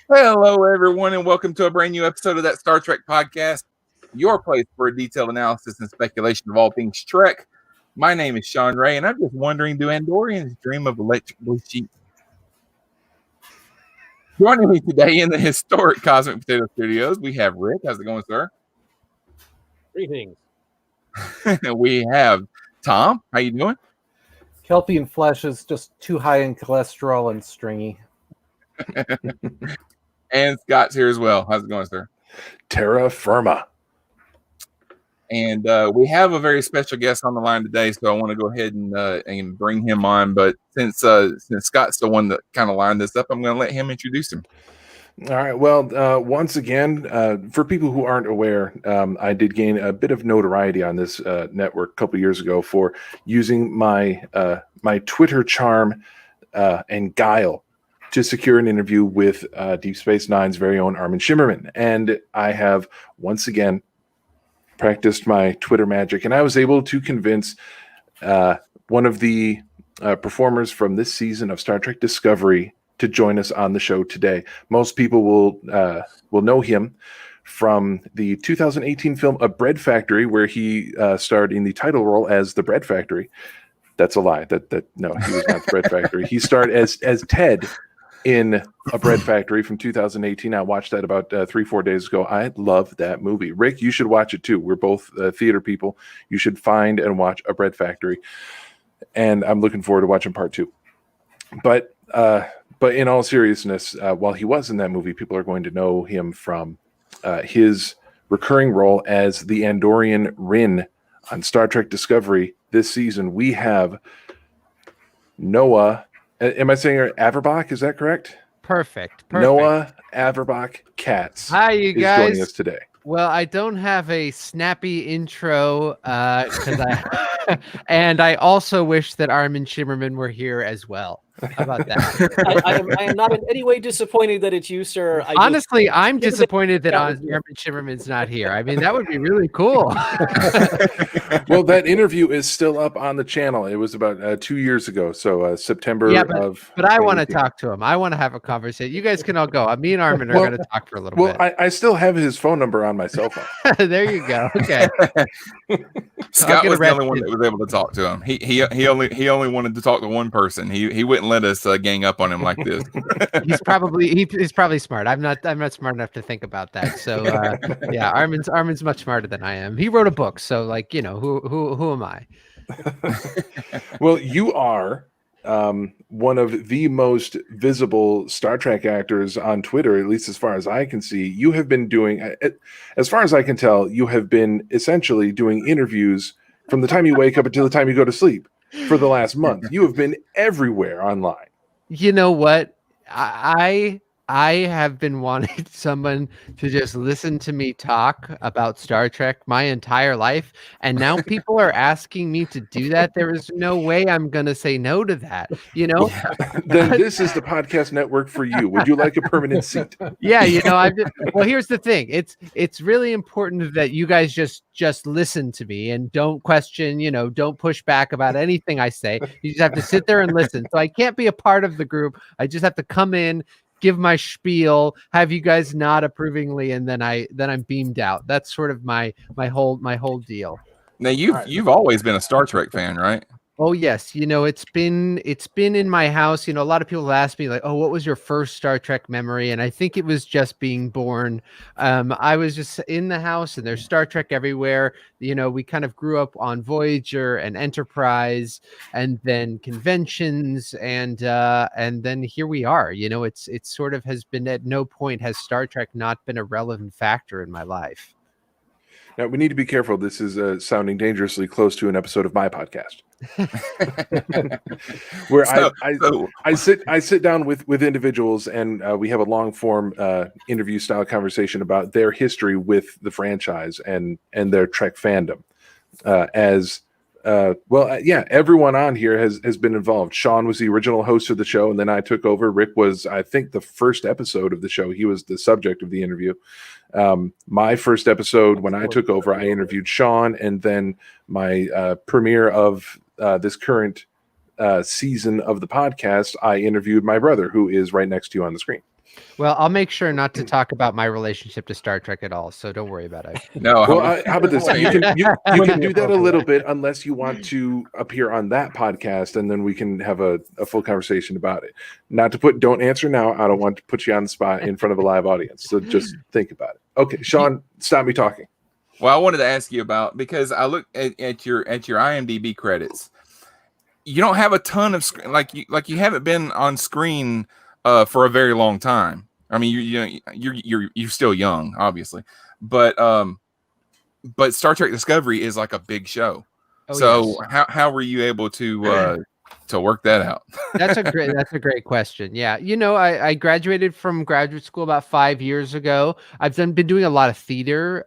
Hello, everyone, and welcome to a brand new episode of that Star Trek podcast, your place for a detailed analysis and speculation of all things Trek. My name is Sean Ray, and I'm just wondering, do Andorians dream of electric blue sheep? Joining me today in the historic Cosmic Potato Studios, we have Rick. How's it going, sir? Greetings. We have Tom. How you doing? Kelpian flesh is just too high in cholesterol and stringy. And Scott's here as well. How's it going, sir? Terra Firma. And we have a very special guest on the line today, so I want to go ahead and bring him on. But since Scott's the one that kind of lined this up, I'm going to let him introduce him. All right. Well, once again, for people who aren't aware, I did gain a bit of notoriety on this network a couple years ago for using my Twitter charm and guile to secure an interview with Deep Space Nine's very own Armin Shimmerman. And I have once again practiced my Twitter magic, and I was able to convince one of the performers from this season of Star Trek Discovery to join us on the show today. Most people will know him from the 2018 film A Bread Factory, where he starred in the title role as the Bread Factory. That's a lie. No, he was not the Bread Factory. He starred as Ted in A Bread Factory from 2018. I watched that about 3-4 days ago. I love that movie. Rick, you should watch it too. We're both theater people. You should find and watch A Bread Factory. And I'm looking forward to watching part 2. But in all seriousness, while he was in that movie, people are going to know him from his recurring role as the Andorian Rin on Star Trek Discovery. This season, we have Noah. Am I saying her Averbach? Is that correct? Perfect. Noah Averbach Katz. Hi, you is guys. joining us today. Well, I don't have a snappy intro and I also wish that Armin Shimmerman were here as well. How about that? I am not in any way disappointed that it's you, sir. Honestly, I'm disappointed that Armin Shimmerman's not here. I mean, that would be really cool. Well, that interview is still up on the channel. It was about 2 years ago, so September of. But I want to talk to him. I want to have a conversation. You guys can all go. Me and Armin are going to talk for a little bit. Well, I still have his phone number on my cell phone. There you go. Okay. Scott was the only one that was able to talk to him. He only wanted to talk to one person. He wouldn't let us gang up on him like this. he's probably smart. I'm not smart enough to think about that. So yeah, Armin's much smarter than I am. He wrote a book, so like, you know, who am I? Well, you are one of the most visible Star Trek actors on Twitter, at least as far as I can see. You have been doing, as far as I can tell, you have been essentially doing interviews from the time you wake up until the time you go to sleep for the last month. You have been everywhere online. You know what? I have been wanting someone to just listen to me talk about Star Trek my entire life, and now people are asking me to do that. There is no way I'm going to say no to that, you know? Then this is the podcast network for you. Would you like a permanent seat? Yeah, you know, well, here's the thing. It's really important that you guys just listen to me and don't question, you know, don't push back about anything I say. You just have to sit there and listen. So I can't be a part of the group. I just have to come in, give my spiel, have you guys nod approvingly, and then I'm beamed out. That's sort of my whole deal. Now you've always been a Star Trek fan, right? Oh yes, you know, it's been in my house. You know, a lot of people ask me like, "Oh, what was your first Star Trek memory?" And I think it was just being born. I was just in the house, and there's Star Trek everywhere. You know, we kind of grew up on Voyager and Enterprise, and then conventions, and then here we are. You know, it's sort of has been, at no point has Star Trek not been a relevant factor in my life. Now, we need to be careful. This is sounding dangerously close to an episode of my podcast. Where I sit down with individuals, and we have a long form interview style conversation about their history with the franchise and their Trek fandom. Everyone on here has been involved. Sean was the original host of the show, and then I took over. Rick was, I think, the first episode of the show. He was the subject of the interview. My first episode, when I took over, I interviewed Sean, and then my premiere of this current season of the podcast, I interviewed my brother, who is right next to you on the screen. Well, I'll make sure not to talk about my relationship to Star Trek at all, so don't worry about it. No, Well, I- how about this? You can do that a little bit, unless you want to appear on that podcast, and then we can have a full conversation about it. Don't answer now. I don't want to put you on the spot in front of a live audience. So just think about it. Okay, Sean, stop me talking. well, I wanted to ask you about, because I look at your IMDb credits. You don't have a ton of like you haven't been on screen for a very long time. I mean, you're still young, obviously, but Star Trek Discovery is like a big show. Oh, So yes. how were you able to work that out? That's a great question. Yeah. I graduated from graduate school about 5 years ago. I've been doing a lot of theater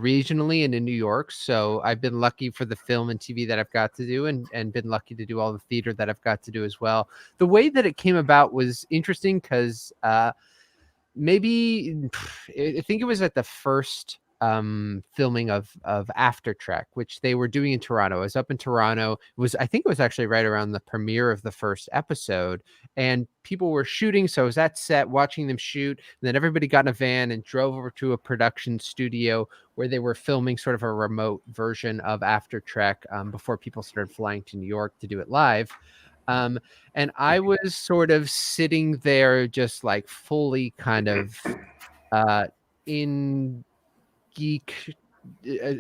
regionally and in New York. So I've been lucky for the film and TV that I've got to do, and been lucky to do all the theater that I've got to do as well. The way that it came about was interesting because maybe I think it was at the first filming of After Trek, which they were doing in Toronto. I was up in Toronto. I think it was actually right around the premiere of the first episode, and people were shooting. So I was at set watching them shoot, and then everybody got in a van and drove over to a production studio where they were filming sort of a remote version of After Trek before people started flying to New York to do it live. And I was sort of sitting there just like fully kind of in geek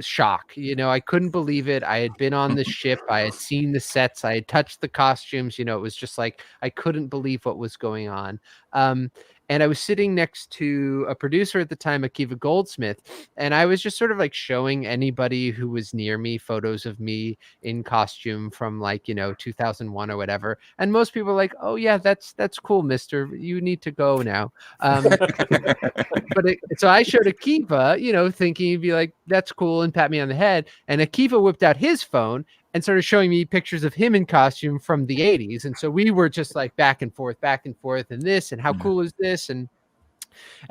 shock. I couldn't believe it. I had been on the ship. I had seen the sets. I had touched the costumes. It was just like I couldn't believe what was going on. And I was sitting next to a producer at the time, Akiva Goldsmith, and I was just sort of like showing anybody who was near me photos of me in costume from 2001 or whatever. And most people were like, "Oh yeah, that's cool, mister. You need to go now." So I showed Akiva, thinking he'd be like, "That's cool," and pat me on the head. And Akiva whipped out his phone and started showing me pictures of him in costume from the 80s. And so we were just like back and forth, and this, and how cool is this? And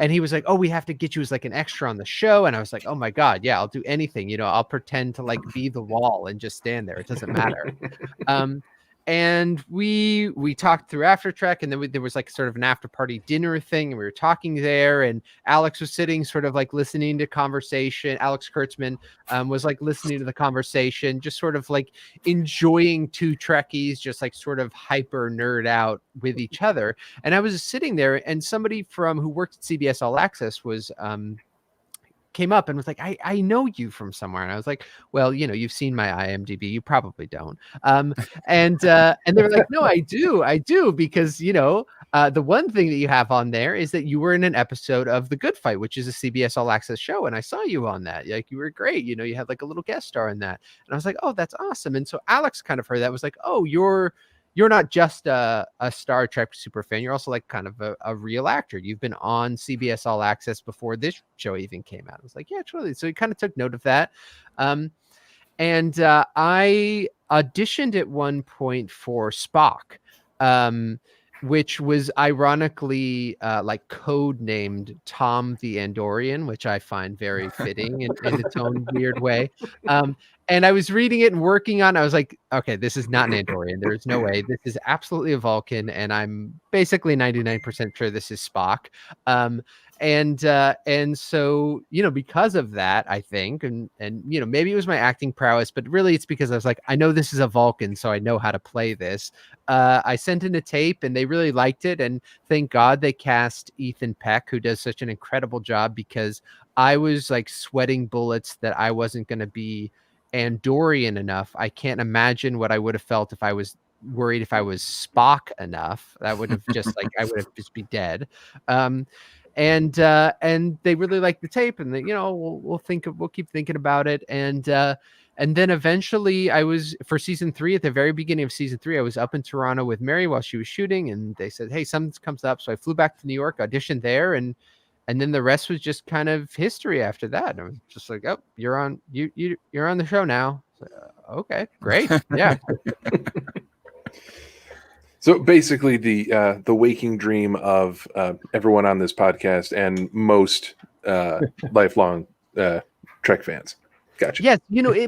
he was like, "Oh, we have to get you as like an extra on the show." And I was like, "Oh my God, yeah, I'll do anything. I'll pretend to like be the wall and just stand there. It doesn't matter." And we talked through After Trek, and then there was like sort of an after party dinner thing, and we were talking there, and Alex was sitting sort of like listening to conversation. Alex Kurtzman was like listening to the conversation, just sort of like enjoying two Trekkies just like sort of hyper nerd out with each other. And I was sitting there, and somebody who worked at CBS All Access was came up and was like, I know you from somewhere. And I was like, "Well, you've seen my IMDb. You probably don't." And they were like, "No, I do. Because, the one thing that you have on there is that you were in an episode of The Good Fight, which is a CBS All Access show. And I saw you on that. Like, you were great. You had like a little guest star in that." And I was like, "Oh, that's awesome." And so Alex kind of heard that, was like, "Oh, you're not just a Star Trek super fan. You're also like kind of a real actor. You've been on CBS All Access before this show even came out." I was like, "Yeah, totally." So he kind of took note of that. And I auditioned at one point for Spock, which was ironically like code named Tom the Andorian, which I find very fitting in its own weird way. And I was reading it and working on it. I was like, "Okay, this is not an Andorian. There's no way. This is absolutely a Vulcan, and I'm basically 99% sure this is Spock." And so, because of that, I think, and maybe it was my acting prowess, but really it's because I was like, I know this is a Vulcan, so I know how to play this. I sent in a tape, and they really liked it, and thank God they cast Ethan Peck, who does such an incredible job, because I was like sweating bullets that I wasn't going to be Andorian enough. I can't imagine what I would have felt if I was worried if I was Spock enough. That would have just like I would have just be dead. And they really liked the tape, and we'll keep thinking about it. And then eventually I was, for season 3, at the very beginning of season 3, I was up in Toronto with Mary while she was shooting, and they said, "Hey, something comes up." So I flew back to New York, auditioned there, and then the rest was just kind of history after that. And I was just like, "Oh, you're on the show now." So, okay, great. Yeah. So basically, the waking dream of everyone on this podcast and most lifelong Trek fans. Gotcha. Yes,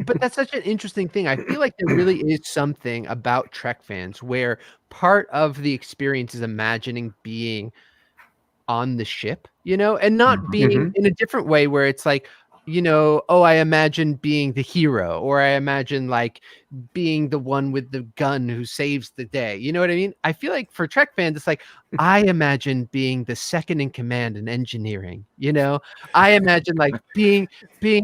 but that's such an interesting thing. I feel like there really is something about Trek fans where part of the experience is imagining being on the ship, and not being Mhm. in a different way where it's like, oh, I imagine being the hero, or I imagine like being the one with the gun who saves the day. You know what I mean? I feel like for Trek fans, it's like, I imagine being the second in command in engineering. I imagine like being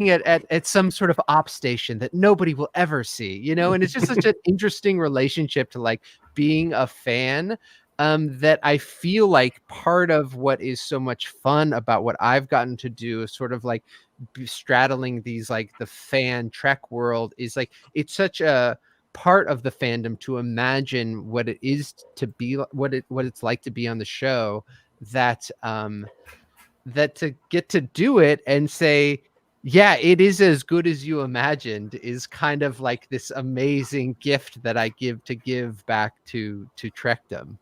at some sort of op station that nobody will ever see. And it's just such an interesting relationship to like being a fan. That I feel like part of what is so much fun about what I've gotten to do is sort of like straddling these like the fan Trek world is like it's such a part of the fandom to imagine what it is to be what it's like to be on the show that that to get to do it and say, yeah, it is as good as you imagined is kind of like this amazing gift that I give back to Trekdom.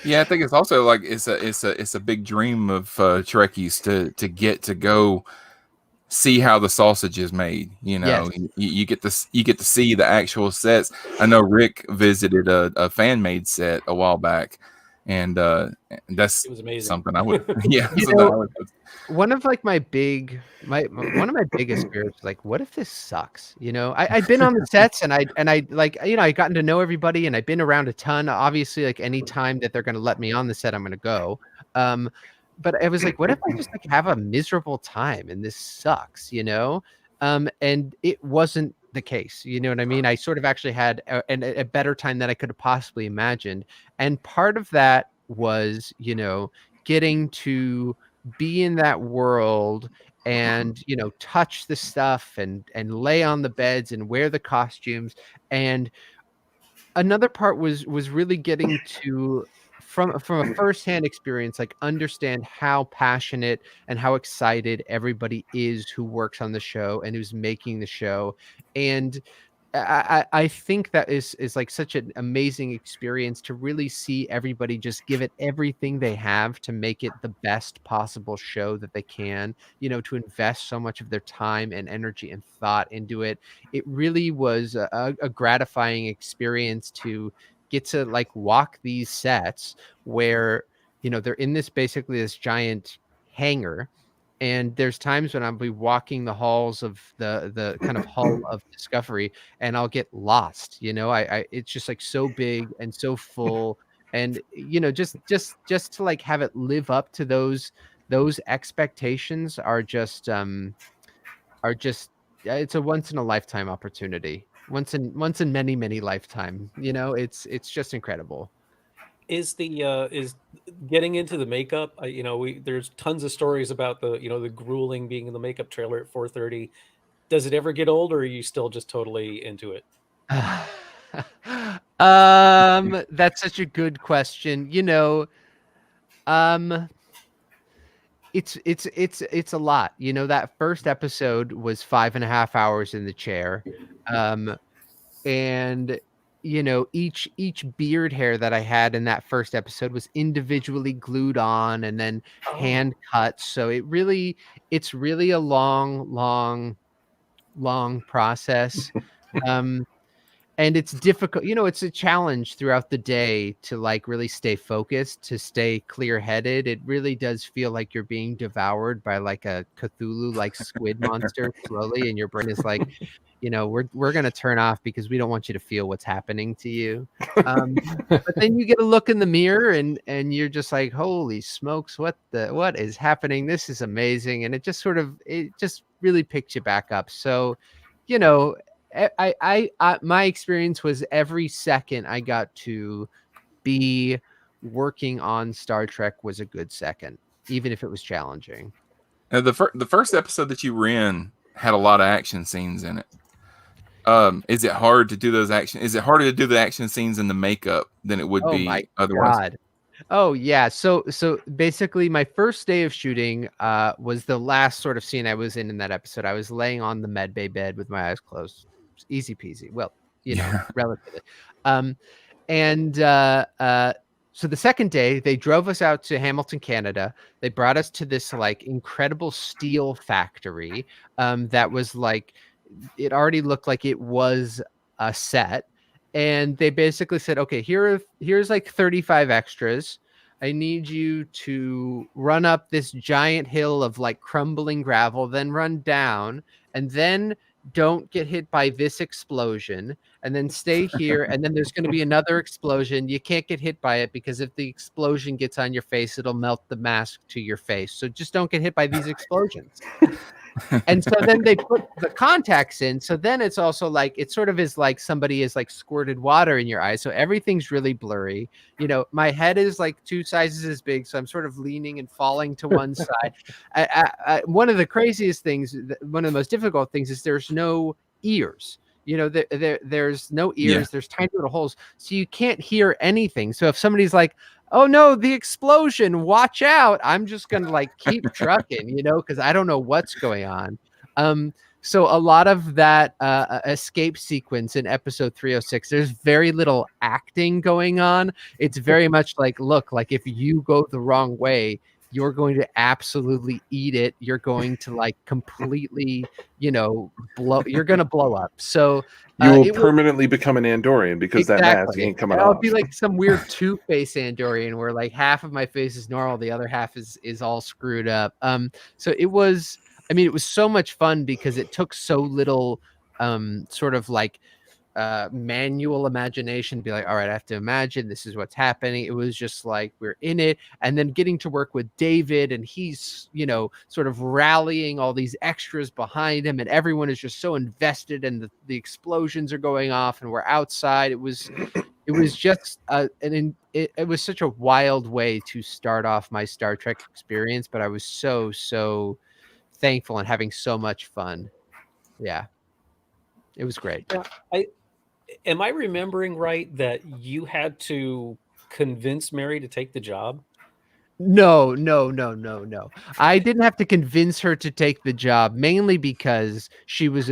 Yeah, I think it's also like it's a big dream of Trekkies to get to go see how the sausage is made. Yes. You get to see the actual sets. I know Rick visited a fan made set a while back, and that's It was amazing. something I would. Yeah, You something know, I would- one of like my one of my biggest fears was like, what if this sucks? I'd been on the sets and I like, I gotten to know everybody and I've been around a ton. Obviously, like any time that they're going to let me on the set, I'm going to go. But I was like, what if I just like have a miserable time and this sucks, and it wasn't the case. You know what I mean? I sort of actually had a better time than I could have possibly imagined. And part of that was, getting to be in that world and touch the stuff and lay on the beds and wear the costumes. And another part was really getting to from a firsthand experience, like understand how passionate and how excited everybody is who works on the show and who's making the show. And I think that is like such an amazing experience to really see everybody just give it everything they have to make it the best possible show that they can, to invest so much of their time and energy and thought into it. It really was a gratifying experience to get to like walk these sets where, they're in basically this giant hangar. And there's times when I'll be walking the halls of the kind of hull of Discovery and I'll get lost. I it's just like so big and so full. And just to like have it live up to those expectations are just it's a once in a lifetime opportunity. Once in many lifetime. It's just incredible. Is getting into the makeup? There's tons of stories about the grueling being in the makeup trailer at 4:30. Does it ever get old, or are you still just totally into it? That's such a good question. It's a lot. That first episode was 5.5 hours in the chair. And each beard hair that I had in that first episode was individually glued on and then hand cut. So it's really a long process. And it's difficult, it's a challenge throughout the day to like really stay focused, to stay clear headed. It really does feel like you're being devoured by like a Cthulhu like squid monster slowly. And your brain is like, we're going to turn off because we don't want you to feel what's happening to you. But then you get a look in the mirror and you're just like, holy smokes, what is happening? This is amazing. And it just really picks you back up. So, I my experience was every second I got to be working on Star Trek was a good second, even if it was challenging. the first episode that you were in had a lot of action scenes in it. Is it hard to do those action? Is it harder to do the action scenes in the makeup than it would be otherwise? God. Oh yeah. So basically my first day of shooting was the last sort of scene I was in that episode. I was laying on the med bay bed with my eyes closed. Easy peasy. Well, relatively. So the second day they drove us out to Hamilton, Canada. They brought us to this like incredible steel factory that was like, it already looked like it was a set. And they basically said, okay, here's like 35 extras. I need you to run up this giant hill of like crumbling gravel, then run down, and then don't get hit by this explosion, and then stay here, and then there's going to be another explosion. You can't get hit by it because if the explosion gets on your face, it'll melt the mask to your face. So just don't get hit by these explosions. And so then they put the contacts in. So then it's also like, it sort of is like somebody is like squirted water in your eyes. So everything's really blurry. You know, my head is like 2 sizes as big. So I'm sort of leaning and falling to one side. One of the craziest things, one of the most difficult things is there's no ears. You know, there's no ears. Yeah. There's tiny little holes. So you can't hear anything. So if somebody's like, oh no, the explosion, watch out, I'm just gonna like keep trucking, you know, because I don't know what's going on. So a lot of that escape sequence in episode 306, there's very little acting going on. It's very much like, look, like if you go the wrong way, you're going to absolutely eat it. You're going to like completely, you know, you're going to blow up. So You will permanently become an Andorian because that mask ain't coming off. I'll be like some weird two-face Andorian where like half of my face is normal, the other half is all screwed up. So it was, I mean, it was so much fun because it took so little sort of like manual imagination to be like, all right, I have to imagine this is what's happening. It was just like we're in it, and then getting to work with David, and he's, you know, sort of rallying all these extras behind him, and everyone is just so invested, and the explosions are going off, and we're outside. It was just it was such a wild way to start off my Star Trek experience, but I was so thankful and having so much fun. Yeah, it was great. Yeah, am I remembering right that you had to convince Mary to take the job? No. I didn't have to convince her to take the job, mainly because she's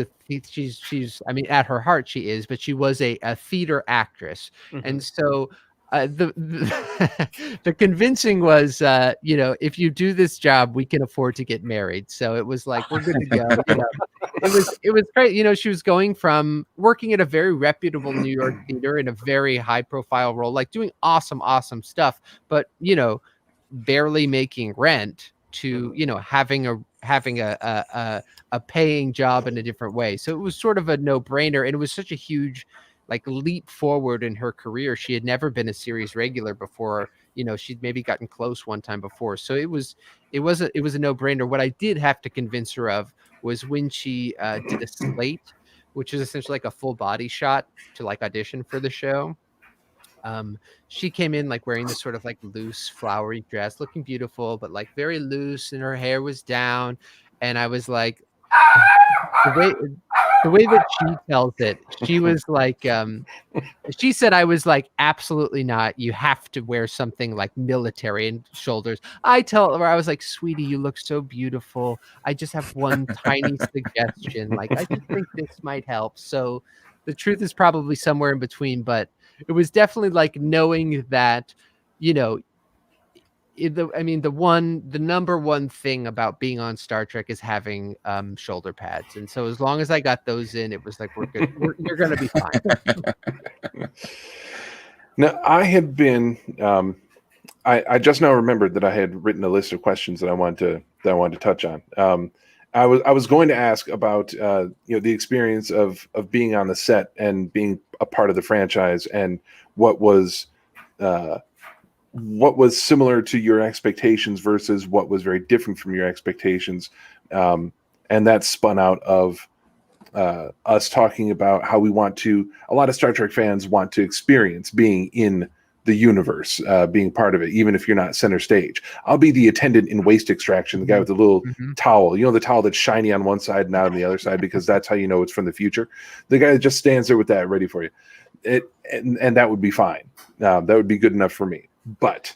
I mean, at her heart she is, but she was a theater actress. Mm-hmm. And so the convincing was, you know, if you do this job, we can afford to get married. So it was like, we're good to go. You know, it was great. You know, she was going from working at a very reputable New York theater in a very high profile role, like doing awesome stuff, but, you know, barely making rent, to, you know, having a paying job in a different way. So it was sort of a no-brainer, and it was such a huge like leap forward in her career. She had never been a series regular before. You know, she'd maybe gotten close one time before. So it was a no-brainer. What I did have to convince her of was when she did a slate, which is essentially like a full body shot to like audition for the show. She came in like wearing this sort of like loose flowery dress, looking beautiful, but like very loose, and her hair was down. And I was like, the way that she tells it, she was like, she said, I was like, absolutely not. You have to wear something like military and shoulders. I tell her, I was like, sweetie, you look so beautiful. I just have one tiny suggestion. Like, I just think this might help. So the truth is probably somewhere in between, but it was definitely like knowing that, you know, the number one thing about being on Star Trek is having shoulder pads, and so as long as I got those in, it was like, we're good. You're going to be fine. Now, I had been. I just now remembered that I had written a list of questions that I wanted to touch on. I was going to ask about you know, the experience of being on the set and being a part of the franchise, and what was similar to your expectations versus what was very different from your expectations. And that spun out of us talking about how a lot of Star Trek fans want to experience being in the universe, being part of it, even if you're not center stage. I'll be the attendant in Waste Extraction, the guy with the little towel, you know, the towel that's shiny on one side and not on the other side, because that's how you know it's from the future. The guy that just stands there with that ready for you. And that would be fine. That would be good enough for me. But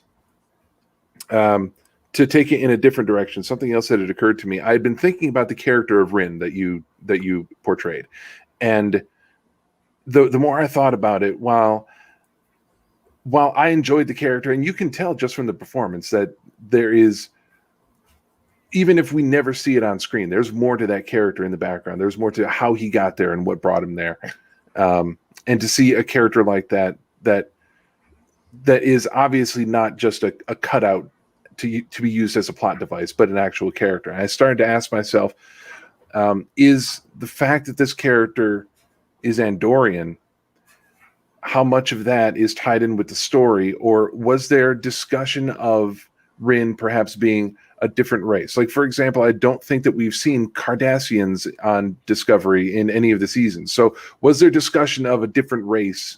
to take it in a different direction, something else that had occurred to me, I had been thinking about the character of Rin that you portrayed. And the more I thought about it, while I enjoyed the character, and you can tell just from the performance that there is, even if we never see it on screen, there's more to that character in the background. There's more to how he got there and what brought him there. And to see a character like that that is obviously not just a cutout to be used as a plot device, but an actual character. And I started to ask myself, is the fact that this character is Andorian, how much of that is tied in with the story, or was there discussion of Rin perhaps being a different race? Like, for example, I don't think that we've seen Cardassians on Discovery in any of the seasons. So was there discussion of a different race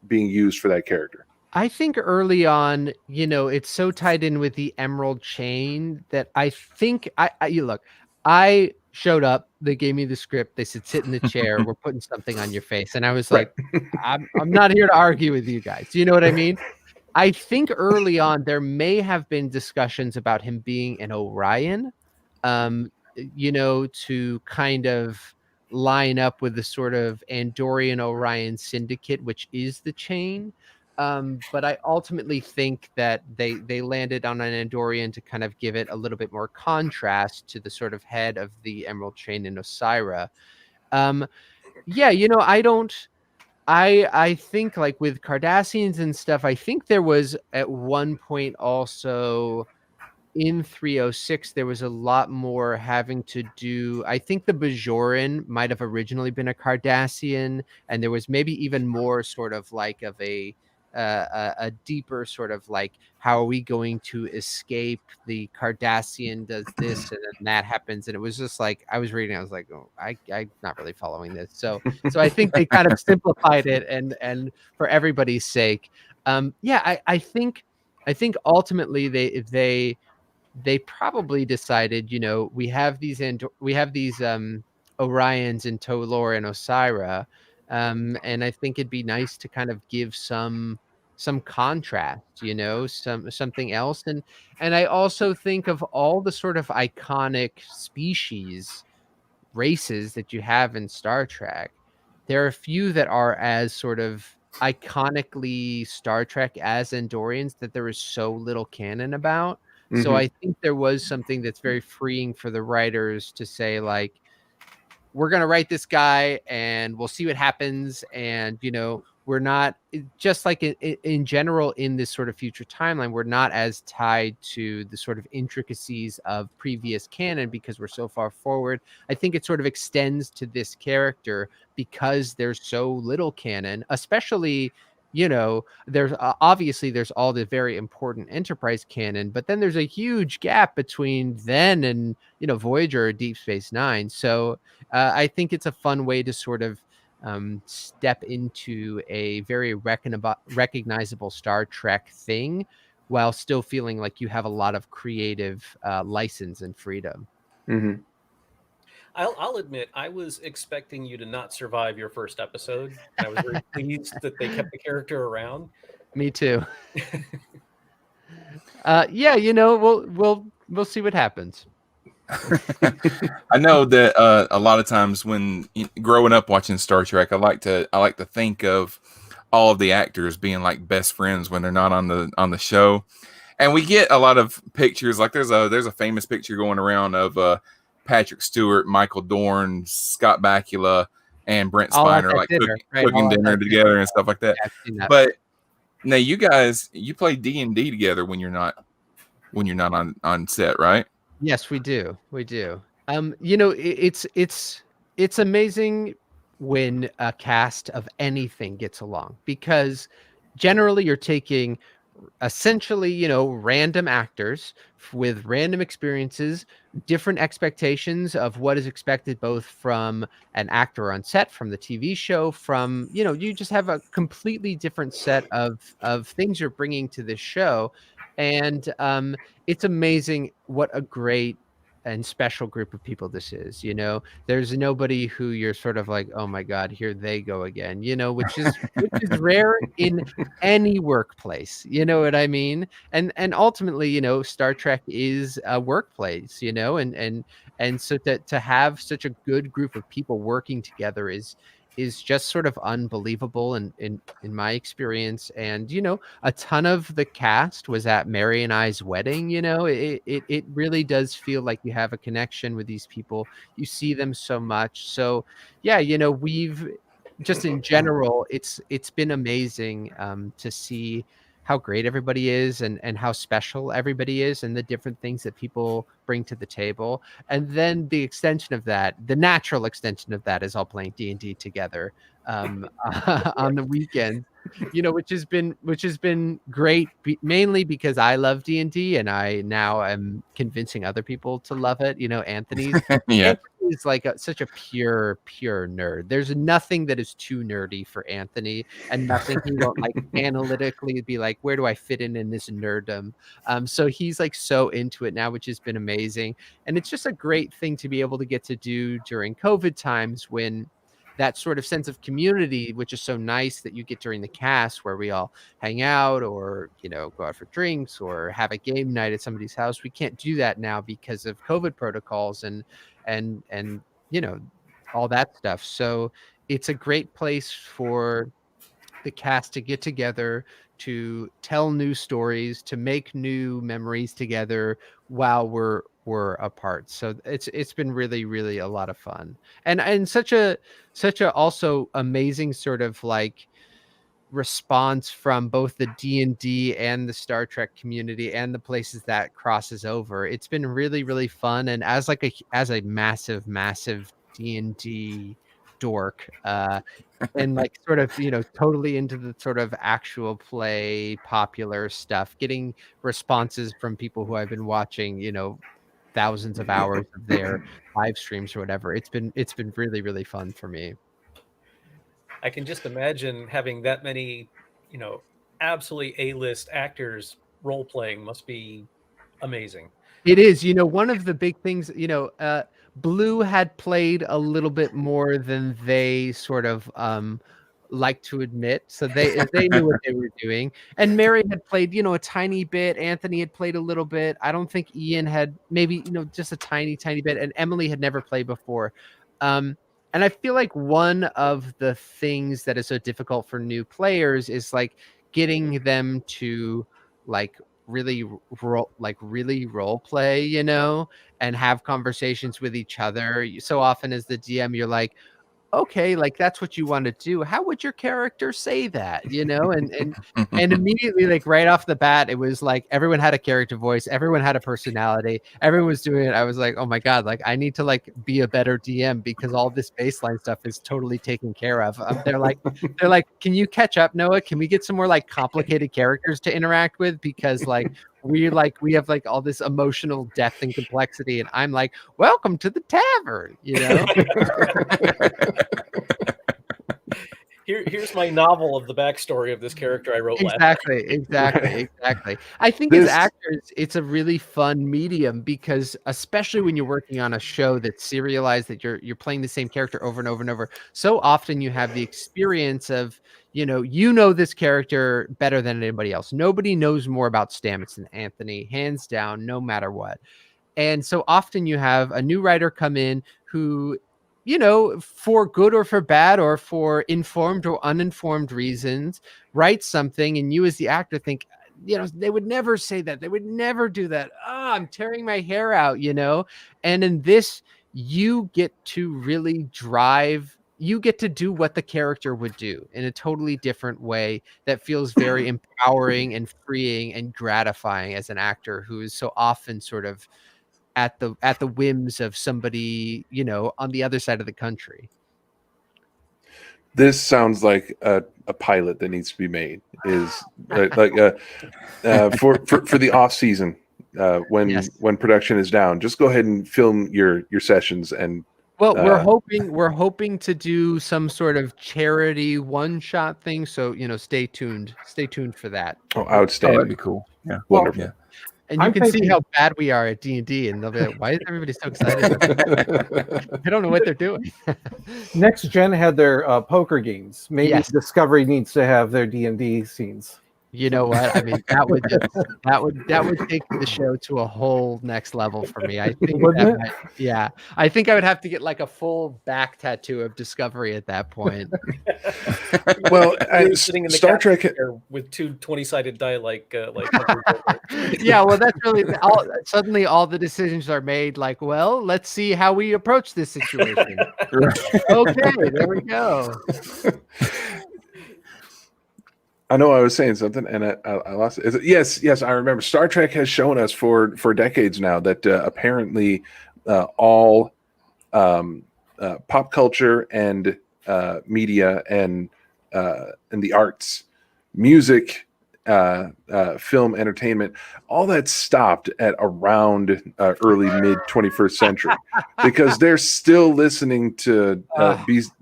being used for that character? I think early on, it's so tied in with the Emerald Chain that I think I showed up, they gave me the script, they said, sit in the chair, we're putting something on your face. And I was like, I'm not here to argue with you guys. Do you know what I mean? I think early on there may have been discussions about him being an Orion, to kind of line up with the sort of Andorian Orion syndicate, which is the chain. But I ultimately think that they landed on an Andorian to kind of give it a little bit more contrast to the sort of head of the Emerald Chain in Osira. I think like with Cardassians and stuff, I think there was at one point also in 306, there was a lot more having to do. I think the Bajoran might have originally been a Cardassian, and there was maybe even more sort of like of a deeper sort of like, how are we going to escape? The Cardassian does this and then that happens, and it was just like I was reading, I was like, oh, I'm not really following this. So I think they kind of simplified it, and for everybody's sake, I think ultimately they probably decided, we have these Orions in Tolor and Osira, and I think it'd be nice to kind of give some contrast, something else. And I also think of all the sort of iconic species, races that you have in Star Trek, there are a few that are as sort of iconically Star Trek as Andorians that there is so little canon about. So I think there was something that's very freeing for the writers to say, like, we're going to write this guy and we'll see what happens. And, we're not, just like in general in this sort of future timeline, we're not as tied to the sort of intricacies of previous canon because we're so far forward. I think it sort of extends to this character because there's so little canon, especially, there's obviously there's all the very important Enterprise canon, but then there's a huge gap between then and, Voyager or Deep Space Nine. So I think it's a fun way to sort of step into a very recognizable Star Trek thing while still feeling like you have a lot of creative license and freedom. Mm-hmm. I'll admit, I was expecting you to not survive your first episode. I was very pleased that they kept the character around. Me too. We'll see what happens. I know that a lot of times when growing up watching Star Trek, I like to think of all of the actors being like best friends when they're not on the show, and we get a lot of pictures. Like there's a famous picture going around of Patrick Stewart, Michael Dorn, Scott Bakula, and Brent Spiner like cooking dinner together and stuff like that. Yeah, but now you guys, you play D&D together when you're not on set, right? Yes, we do. We do. It's amazing when a cast of anything gets along, because generally you're taking essentially, random actors with random experiences, different expectations of what is expected both from an actor on set, from the TV show, from, you just have a completely different set of things you're bringing to this show. And it's amazing what a great and special group of people this is. There's nobody who you're sort of like, oh my God, here they go again, which is rare in any workplace. You know what I mean? And ultimately, Star Trek is a workplace, and so to have such a good group of people working together is just sort of unbelievable in my experience. And, a ton of the cast was at Mary and I's wedding. It really does feel like you have a connection with these people. You see them so much. So yeah, we've just in general, it's been amazing to see how great everybody is and how special everybody is and the different things that people bring to the table. And then the extension of that, the natural extension of that, is all playing D&D together on the weekend, which has been great, mainly because I love D&D and I now am convincing other people to love it. Anthony's Yeah. Anthony is like such a pure nerd. There's nothing that is too nerdy for Anthony, and nothing he won't like analytically be like, where do I fit in this nerddom? So he's like so into it now, which has been amazing. And it's just a great thing to be able to get to do during COVID times, when that sort of sense of community, which is so nice that you get during the cast, where we all hang out or, go out for drinks or have a game night at somebody's house. We can't do that now because of COVID protocols and all that stuff. So it's a great place for the cast to get together, to tell new stories, to make new memories together while we're apart. So it's been really, really a lot of fun, and such a also amazing sort of like response from both the D&D and the Star Trek community and the places that crosses over. It's been really, really fun. And as a massive D&D dork, and like sort of totally into the sort of actual play popular stuff, getting responses from people who I've been watching thousands of hours of their live streams or whatever. It's been really, really fun for me. I can just imagine having that many absolutely A-list actors role playing must be amazing. It is. One of the big things, Blue had played a little bit more than they sort of like to admit. So they knew what they were doing. And Mary had played, a tiny bit. Anthony had played a little bit. I don't think Ian had, maybe, just a tiny bit. And Emily had never played before. And I feel like one of the things that is so difficult for new players is like getting them to like really role play, and have conversations with each other. So often as the DM, you're like, okay, like that's what you want to do. How would your character say that? And immediately, like right off the bat, it was like everyone had a character voice, everyone had a personality, everyone was doing it. I was like, oh my God, like I need to like be a better DM because all this baseline stuff is totally taken care of. They're like, can you catch up, Noah? Can we get some more like complicated characters to interact with? Because like we have like all this emotional depth and complexity, and I'm like, welcome to the tavern, Here's my novel of the backstory of this character I wrote Exactly. I think as actors, it's a really fun medium because especially when you're working on a show that's serialized, that you're playing the same character over and over and over. So often you have the experience of, this character better than anybody else. Nobody knows more about Stamets than Anthony, hands down, no matter what. And so often you have a new writer come in who, for good or for bad or for informed or uninformed reasons, write something, and you as the actor think, they would never say that. They would never do that. I'm tearing my hair out, And in this, you get to really drive. You get to do what the character would do in a totally different way that feels very empowering and freeing and gratifying as an actor who is so often sort of at the whims of somebody, on the other side of the country. This sounds like a pilot that needs to be made. Is for the off season when production is down. Just go ahead and film your sessions and. Well, we're hoping to do some sort of charity one-shot thing. So stay tuned. Stay tuned for that. Oh, outstanding! That'd be cool. Yeah, wonderful. Yeah. And you can see how bad we are at D&D, and they'll be like, why is everybody so excited? I don't know what they're doing. Next Gen had their poker games. Maybe Yes. Discovery needs to have their D&D scenes. You know what? I mean, that would take the show to a whole next level for me. I think I think I would have to get like a full back tattoo of Discovery at that point. Well, sitting in the Star Trek with two 20-sided die like Yeah, well, that's really suddenly all the decisions are made. Like, well, let's see how we approach this situation. Okay, there we go. I know I was saying something and I lost it. Is it. Yes, I remember. Star Trek has shown us for decades now that apparently all pop culture and media and the arts, music, film, entertainment, all that stopped at around early mid 21st century because they're still listening to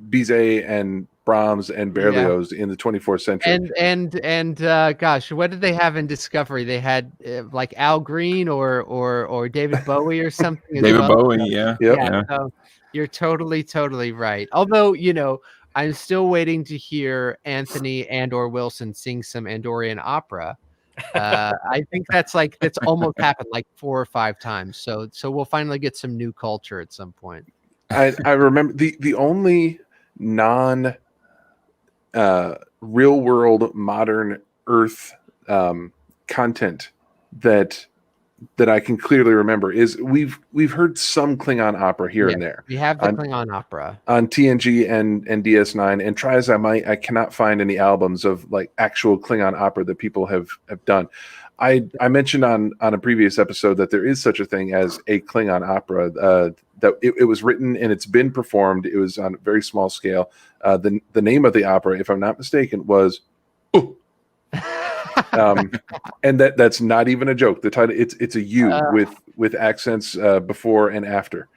Bizet and Brahms and Berlioz in the 24th century. And gosh, what did they have in Discovery? They had like Al Green or David Bowie or something. As David well. Bowie, yeah. Yeah. So you're totally right. Although, I'm still waiting to hear Anthony and/or Wilson sing some Andorian opera. I think that's almost happened like 4 or 5 times. So we'll finally get some new culture at some point. I remember the only non real world modern Earth content that I can clearly remember is we've heard some Klingon opera here and there. We have the Klingon opera on TNG and DS9, and try as I might, I cannot find any albums of like actual Klingon opera that people have done. I mentioned on a previous episode that there is such a thing as a Klingon opera, that it was written and it's been performed. It was on a very small scale. The name of the opera, if I'm not mistaken, was and that's not even a joke. The title it's a U with accents before and after.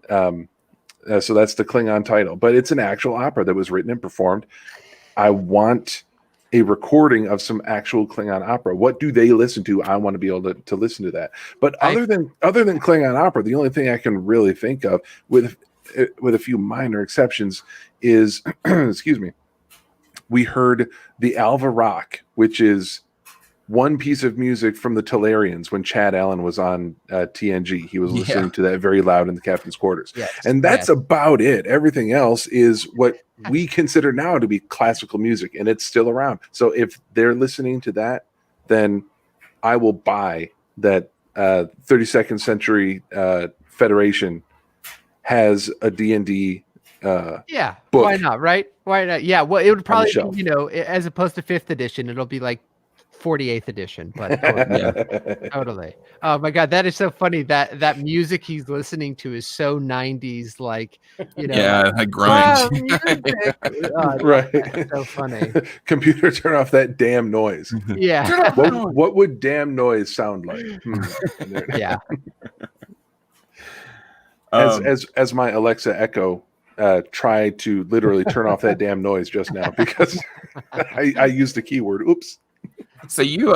So that's the Klingon title, but it's an actual opera that was written and performed. I want a recording of some actual Klingon opera. What do they listen to? I want to be able to listen to that. But other than Klingon opera, the only thing I can really think of, with a few minor exceptions, is excuse me, we heard the Alva Rock, which is one piece of music from the Tellarians when Chad Allen was on TNG. He was listening to that very loud in the captain's quarters. Yes. And that's about it. Everything else is what we consider now to be classical music, and it's still around. So if they're listening to that, then I will buy that 32nd Century Federation has a D&D book. Why not, right? Why not? Yeah, well, it would probably be, as opposed to 5th edition, it'll be like 48th edition, but totally. Oh my god, that is so funny. That music he's listening to is so 90s, like like grunge. Right. So funny. Computer, turn off that damn noise. Yeah. What would damn noise sound like? Yeah. As my Alexa Echo tried to literally turn off that damn noise just now because I used the keyword. Oops. So you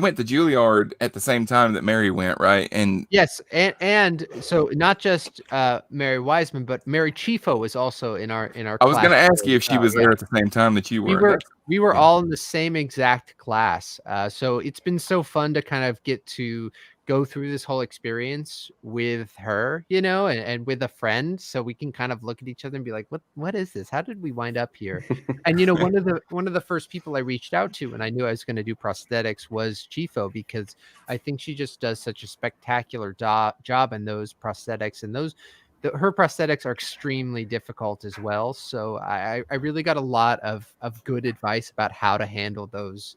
went to Juilliard at the same time that Mary went, right? And yes, and so not just Mary Wiseman, but Mary Chiefo was also in our I was going to ask you if she was there at the same time that you were. We were all in the same exact class. So it's been so fun to kind of get to go through this whole experience with her, and with a friend, so we can kind of look at each other and be like, what is this? How did we wind up here? And one of the first people I reached out to when I knew I was going to do prosthetics was Chiefo, because I think she just does such a spectacular job in those prosthetics, and her prosthetics are extremely difficult as well. So I really got a lot of good advice about how to handle those,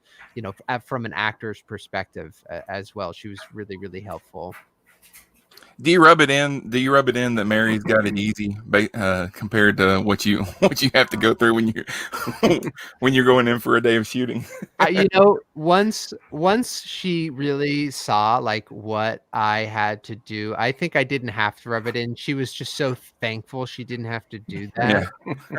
from an actor's perspective as well. She was really, really helpful. Do you rub it in that Mary's got it easy compared to what you have to go through when you're going in for a day of shooting? Once she really saw like what I had to do, I think I didn't have to rub it in. She was just so thankful she didn't have to do that.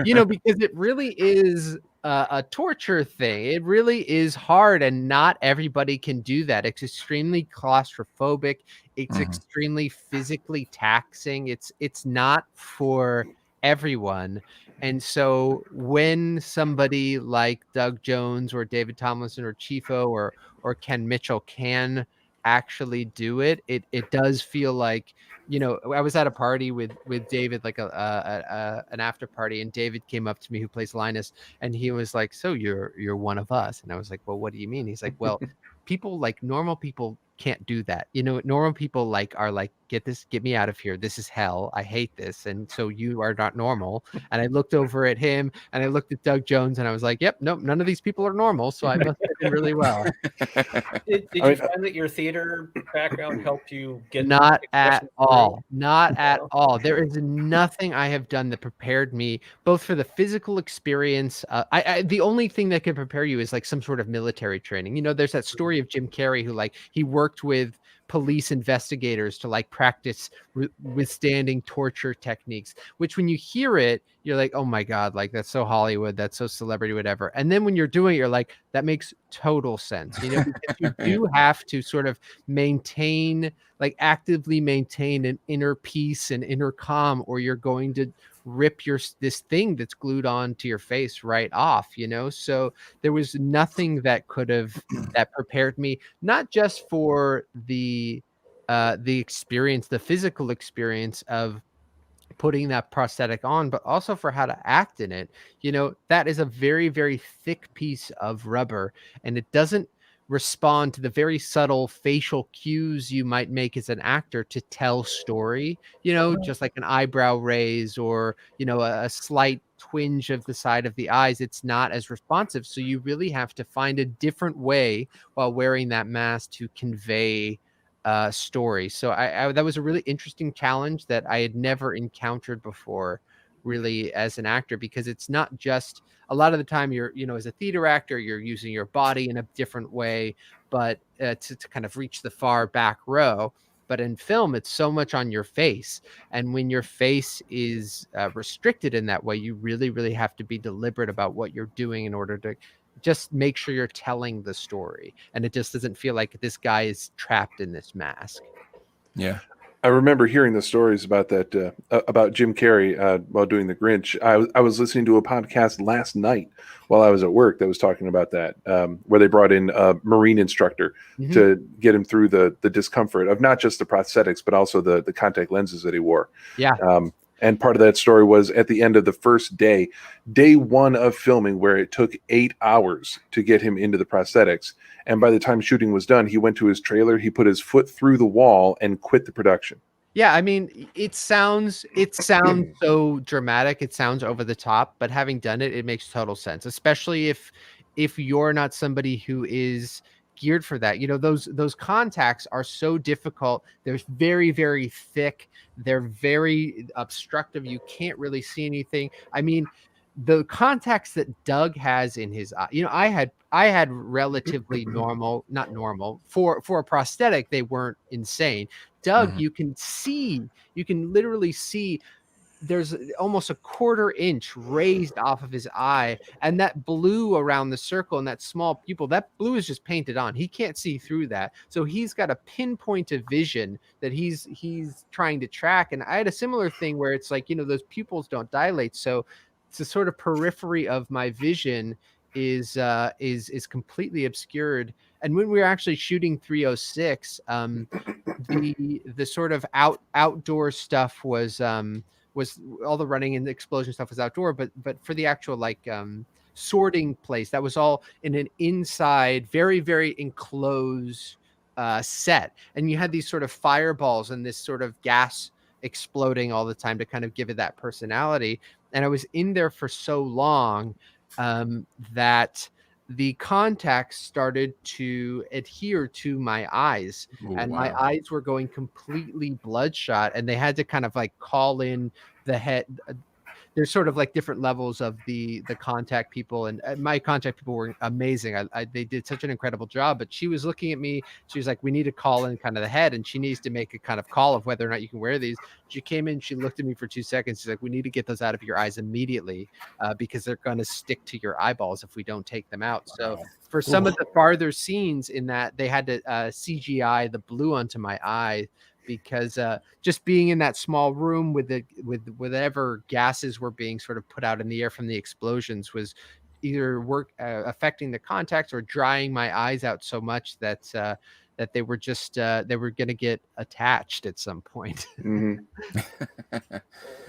Because it really is a torture thing. It really is hard, and not everybody can do that. It's extremely claustrophobic. It's extremely physically taxing. It's not for everyone. And so when somebody like Doug Jones or David Tomlinson or Chiefo or Ken Mitchell can actually do it, it does feel like, I was at a party with David, like an after party, and David came up to me, who plays Linus, and he was like, "So you're one of us?" And I was like, "Well, what do you mean?" He's like, "Well, people, like normal people, can't do that. You know, normal people are like, get me out of here. This is hell. I hate this. And so you are not normal. And I looked over at him and I looked at Doug Jones and I was like, yep, nope, none of these people are normal. So I must have been really well. Did you find that your theater background helped you get Not at all. Not at No. all. There is nothing I have done that prepared me both for the physical experience. The only thing that can prepare you is like some sort of military training. You know, there's that story of Jim Carrey who like he worked with police investigators to like practice withstanding torture techniques, which when you hear it, you're like, oh my God, like that's so Hollywood, that's so celebrity, whatever. And then when you're doing it, you're like, that makes total sense. You know, because you do have to sort of actively maintain an inner peace and inner calm, or you're going to rip this thing that's glued on to your face right off, you know? So there was nothing that prepared me, not just for the experience, the physical experience of putting that prosthetic on, but also for how to act in it. You know, that is a very, very thick piece of rubber, and it doesn't respond to the very subtle facial cues you might make as an actor to tell story, you know, just like an eyebrow raise or, you know, a slight twinge of the side of the eyes. It's not as responsive. So you really have to find a different way while wearing that mask to convey story. So I that was a really interesting challenge that I had never encountered before, really, as an actor, because it's not just a lot of the time you're, you know, as a theater actor, you're using your body in a different way, but to kind of reach the far back row. But in film, it's so much on your face. And when your face is restricted in that way, you really, really have to be deliberate about what you're doing in order to just make sure you're telling the story. And it just doesn't feel like this guy is trapped in this mask. Yeah. I remember hearing the stories about that, about Jim Carrey while doing The Grinch. I was listening to a podcast last night while I was at work that was talking about that, where they brought in a Marine instructor to get him through the discomfort of not just the prosthetics, but also the contact lenses that he wore. Yeah. And part of that story was at the end of the first day one of filming, where it took 8 hours to get him into the prosthetics. And by the time shooting was done, he went to his trailer, he put his foot through the wall and quit the production. Yeah, I mean, it sounds so dramatic, it sounds over the top, but having done it, it makes total sense, especially if you're not somebody who is geared for that. You know, those contacts are so difficult. They're very, very thick. They're very obstructive. You can't really see anything. I mean, the contacts that Doug has in his eye, you know, I had relatively not normal for a prosthetic. They weren't insane. Doug, you can literally see there's almost a 1/4 inch raised off of his eye, and that blue around the circle and that small pupil, that blue is just painted on. He can't see through that. So he's got a pinpoint of vision that he's trying to track. And I had a similar thing where it's like, you know, those pupils don't dilate. So it's a sort of periphery of my vision is completely obscured. And when we were actually shooting 306, the sort of outdoor stuff was all the running and the explosion stuff was outdoor, but for the actual like sorting place, that was all in an inside, very, very enclosed set. And you had these sort of fireballs and this sort of gas exploding all the time to kind of give it that personality. And I was in there for so long that the contacts started to adhere to my eyes. And my eyes were going completely bloodshot, and they had to kind of like call in the head. There's sort of like different levels of the contact people, and my contact people were amazing. They did such an incredible job. But she was looking at me. She was like, "We need to call in kind of the head, and she needs to make a kind of call of whether or not you can wear these." She came in. She looked at me for 2 seconds. She's like, "We need to get those out of your eyes immediately because they're going to stick to your eyeballs if we don't take them out." So for some of the farther scenes in that, they had to CGI the blue onto my eye, because just being in that small room with whatever gases were being sort of put out in the air from the explosions was either affecting the contacts or drying my eyes out so much that they were just they were going to get attached at some point. And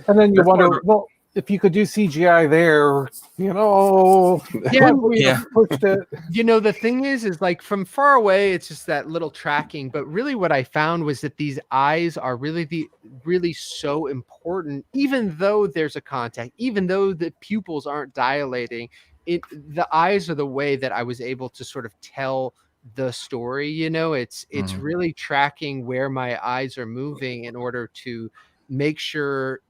then you wonder, well, if you could do CGI there, Yeah, we'd have pushed it. The thing is like from far away, it's just that little tracking. But really, what I found was that these eyes are really so important. Even though there's a contact, even though the pupils aren't dilating, the eyes are the way that I was able to sort of tell the story. It's Mhm. really tracking where my eyes are moving in order to make sure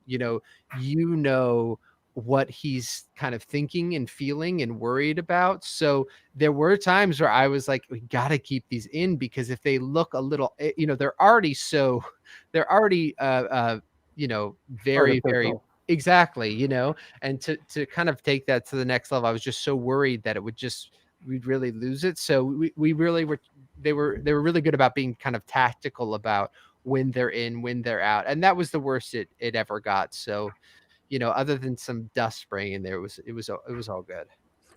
what he's kind of thinking and feeling and worried about. So there were times where I was like, we got to keep these in, because if they look a little, they're already very, very Artificial. exactly, and to kind of take that to the next level, I was just so worried that we'd really lose it. So we really were, they were really good about being kind of tactical about when they're in, when they're out. And that was the worst it ever got. So, other than some dust spraying in there, it was all good.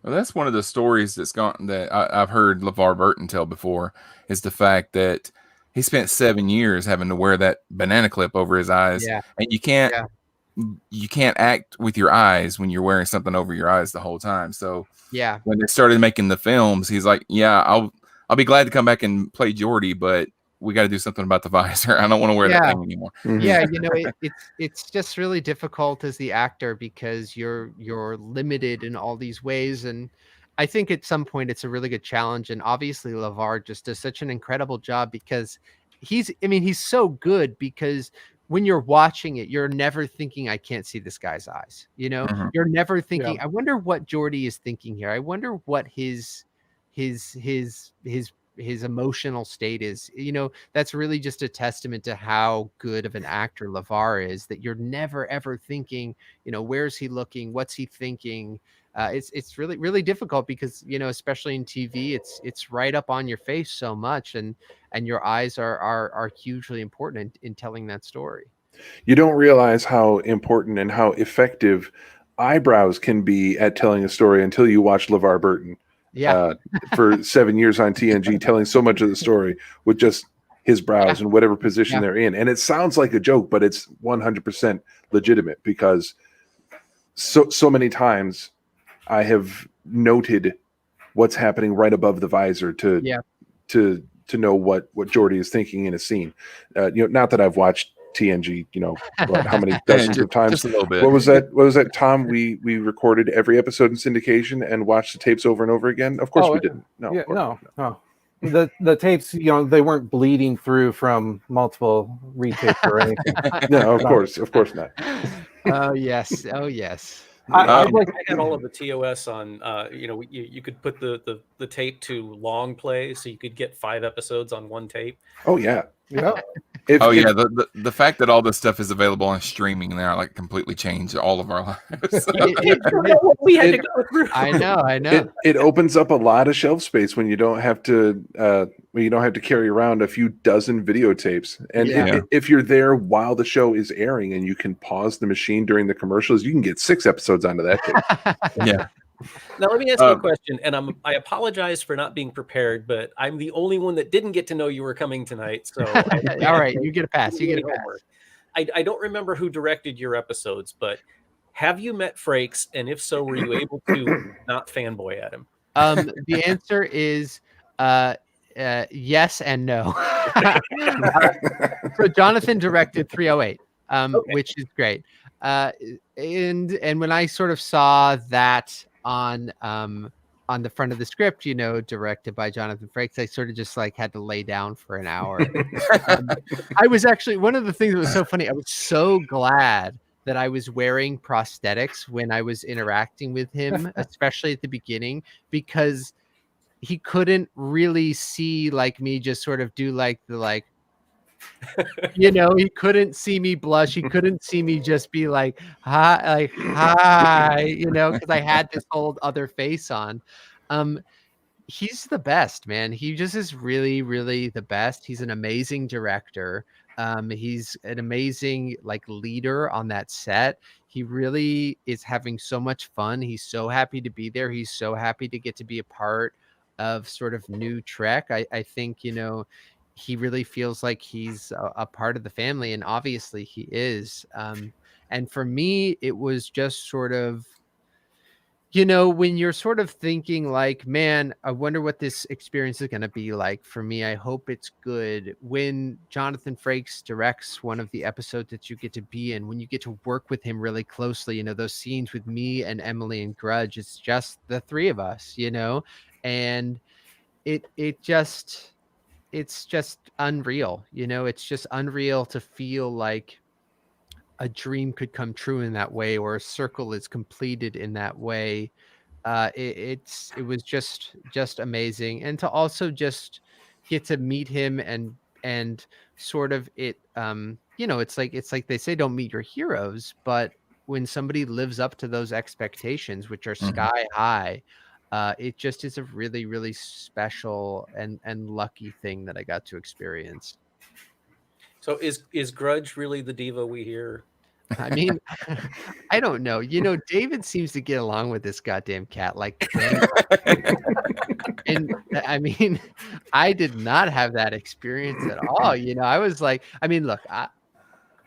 Well, that's one of the stories that I've heard LeVar Burton tell before, is the fact that he spent 7 years having to wear that banana clip over his eyes, Yeah. and you can't act with your eyes when you're wearing something over your eyes the whole time. So Yeah. when they started making the films, he's like, "Yeah, I'll be glad to come back and play Geordi, but we got to do something about the visor. I don't want to wear that thing anymore." Yeah, it's just really difficult as the actor, because you're limited in all these ways. And I think at some point it's a really good challenge. And obviously LeVar just does such an incredible job, because he's so good, because when you're watching it, you're never thinking, I can't see this guy's eyes. Mhm. You're never thinking, I wonder what Geordi is thinking here. I wonder what his emotional state is. That's really just a testament to how good of an actor LeVar is, that you're never ever thinking, where's he looking, what's he thinking. It's really, really difficult, because especially in TV, it's right up on your face so much, and your eyes are hugely important in telling that story. You don't realize how important and how effective eyebrows can be at telling a story until you watch LeVar Burton. Yeah. For 7 years on TNG, telling so much of the story with just his brows and whatever position they're in. And it sounds like a joke, but it's 100% legitimate, because so many times I have noted what's happening right above the visor to know what Geordi is thinking in a scene. Not that I've watched TNG, how many dozens of times. Just a little bit. What was that, Tom? We recorded every episode in syndication and watched the tapes over and over again. Of course we didn't. No. The tapes, they weren't bleeding through from multiple retapes or anything. No, of course not. Oh yes. I had all of the TOS on. You could put the tape to long play, so you could get 5 episodes on one tape. Oh yeah. The fact that all this stuff is available on streaming now, like, completely changed all of our lives. We had to go through. I know. It opens up a lot of shelf space when you don't have to carry around a few dozen videotapes. And if you're there while the show is airing and you can pause the machine during the commercials, you can get 6 episodes onto that tape. Yeah. Now let me ask you a question, and I apologize for not being prepared, but I'm the only one that didn't get to know you were coming tonight. So all right, you get a pass. You get a pass. I don't remember who directed your episodes, but have you met Frakes? And if so, were you able to not fanboy at him? The answer is yes and no. So Jonathan directed 308, which is great. And when I sort of saw that on the front of the script, directed by Jonathan Frakes, I sort of just had to lay down for an hour. I was actually, one of the things that was so funny, I was so glad that I was wearing prosthetics when I was interacting with him, especially at the beginning, because he couldn't really see me just sort of do he couldn't see me blush. He couldn't see me just be hi, because I had this whole other face on. He's the best, man. He just is really, really the best. He's an amazing director. He's an amazing leader on that set. He really is having so much fun. He's so happy to be there. He's so happy to get to be a part of sort of new Trek. I think, he really feels like he's a part of the family, and obviously he is. And for me, it was just sort of, when you're sort of thinking like, man, I wonder what this experience is going to be like for me. I hope it's good. When Jonathan Frakes directs one of the episodes that you get to be in, when you get to work with him really closely, those scenes with me and Emily and Grudge, it's just the three of us, and it's just unreal. It's just unreal to feel like a dream could come true in that way, or a circle is completed in that way. It was just amazing, and to also just get to meet him and sort of it's like they say, don't meet your heroes, but when somebody lives up to those expectations, which are sky high, it just is a really, really special and lucky thing that I got to experience. So is Grudge really the diva we hear? I mean, I don't know. David seems to get along with this goddamn cat like and I mean, I did not have that experience at all. I was like, look,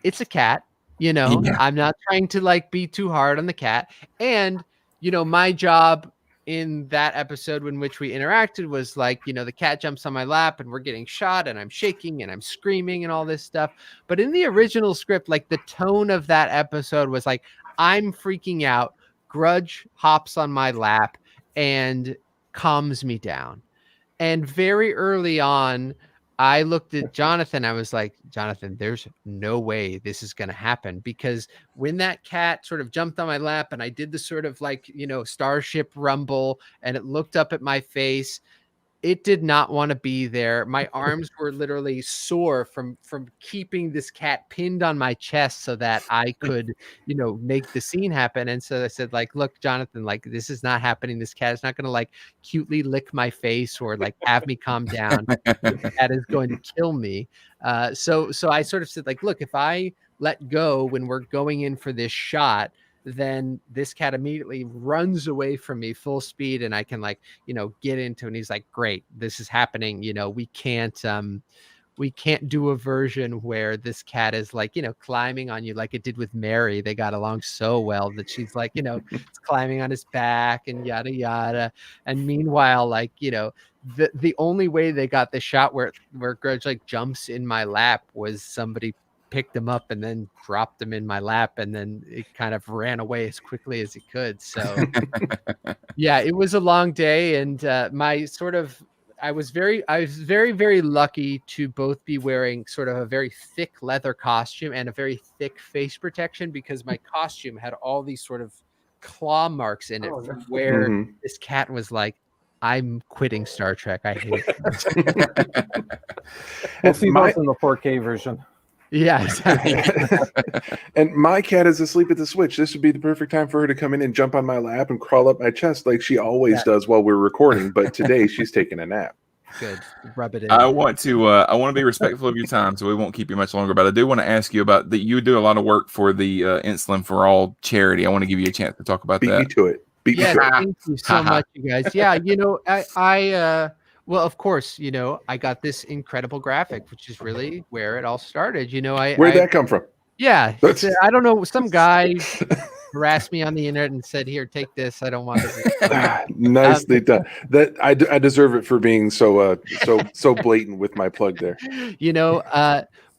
it's a cat, Yeah. I'm not trying to like be too hard on the cat. And, my job in that episode in which we interacted was like, the cat jumps on my lap and we're getting shot and I'm shaking and I'm screaming and all this stuff. But in the original script, like the tone of that episode was like, I'm freaking out. Grudge hops on my lap and calms me down. And very early on, I looked at Jonathan. I was like, Jonathan, there's no way this is going to happen, because when that cat sort of jumped on my lap and I did the sort of like, Starship rumble, and it looked up at my face, it did not want to be there. My arms were literally sore from keeping this cat pinned on my chest so that I could, make the scene happen. And so I said, like, look, Jonathan, like, this is not happening. This cat is not going to like cutely lick my face or like have me calm down. This cat is going to kill me. So I sort of said, like, look, if I let go when we're going in for this shot, then this cat immediately runs away from me full speed, and I can like, get into it. And he's like, great, this is happening. We can't do a version where this cat is like, climbing on you like it did with Mary. They got along so well that she's like, it's climbing on his back and yada, yada. And meanwhile, like, the only way they got the shot where Grudge like jumps in my lap was somebody picked him up and then dropped him in my lap, and then it kind of ran away as quickly as it could. So yeah, it was a long day, and I was very, very lucky to both be wearing sort of a very thick leather costume and a very thick face protection, because my costume had all these sort of claw marks in it from where this cat was like, I'm quitting Star Trek. I hate it. We'll see those in the 4K version. Yeah, exactly. And my cat is asleep at the switch. This would be the perfect time for her to come in and jump on my lap and crawl up my chest like she always does while we're recording. But today she's taking a nap. Good. Rub it in. I want to be respectful of your time, so we won't keep you much longer. But I do want to ask you about that. You do a lot of work for the Insulin for All charity. I want to give you a chance to talk about Beat that. me to it. Thank you so much, you guys. Yeah, I well, of course, I got this incredible graphic, which is really where it all started. Where'd that come from? Yeah, I don't know. Some guy harassed me on the internet and said, "Here, take this. I don't want it." Nicely done. That I deserve it for being so blatant with my plug there.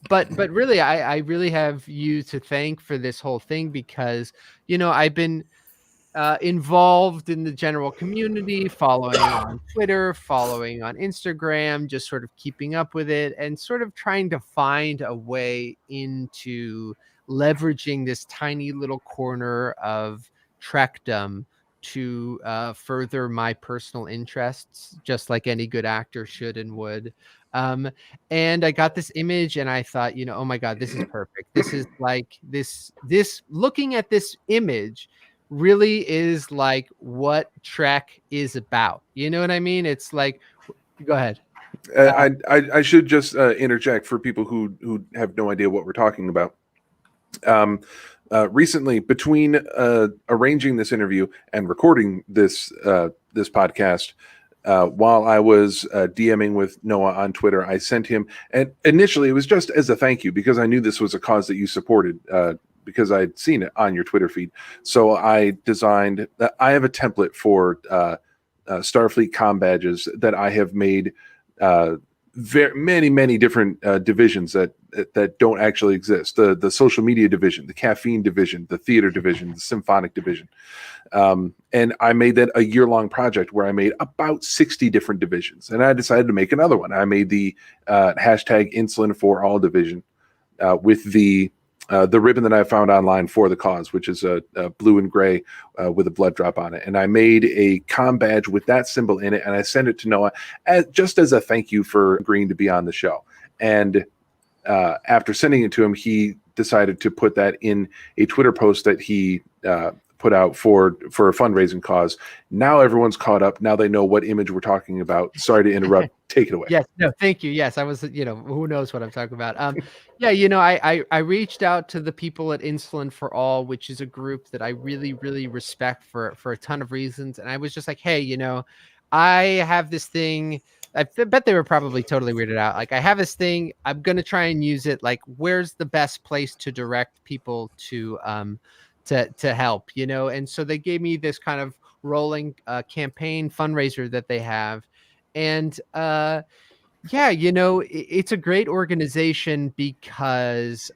But really, I really have you to thank for this whole thing, because I've been involved in the general community, following on Twitter, following on Instagram, just sort of keeping up with it, and sort of trying to find a way into leveraging this tiny little corner of Trekdom to further my personal interests, just like any good actor should and would. And I got this image and I thought, oh my God, this is perfect. This is like this looking at this image really is like what Trek is about. You know what I mean? It's like, go ahead. I should just interject for people who have no idea what we're talking about. Recently, between arranging this interview and recording this podcast, while I was DMing with Noah on Twitter, I sent him, and initially it was just as a thank you, because I knew this was a cause that you supported, because I'd seen it on your Twitter feed. So I designed. I have a template for Starfleet comm badges that I have made. Many different divisions that don't actually exist. The social media division, the caffeine division, the theater division, the symphonic division. And I made that a year-long project where I made about 60 different divisions. And I decided to make another one. I made the hashtag Insulin for All division with the ribbon that I found online for the cause, which is a blue and gray with a blood drop on it. And I made a comm badge with that symbol in it, and I sent it to Noah just as a thank you for agreeing to be on the show. And after sending it to him, he decided to put that in a Twitter post that he put out for a fundraising cause. Now everyone's caught up. Now they know what image we're talking about. Sorry to interrupt. Take it away. Yes, no, thank you. Yes, I was, who knows what I'm talking about. Yeah, I reached out to the people at Insulin for All, which is a group that I really, really respect for a ton of reasons. And I was just like, hey, I have this thing. I bet they were probably totally weirded out. Like, I have this thing. I'm going to try and use it. Like, where's the best place to direct people to help, And so they gave me this kind of rolling campaign fundraiser that they have. And it's a great organization because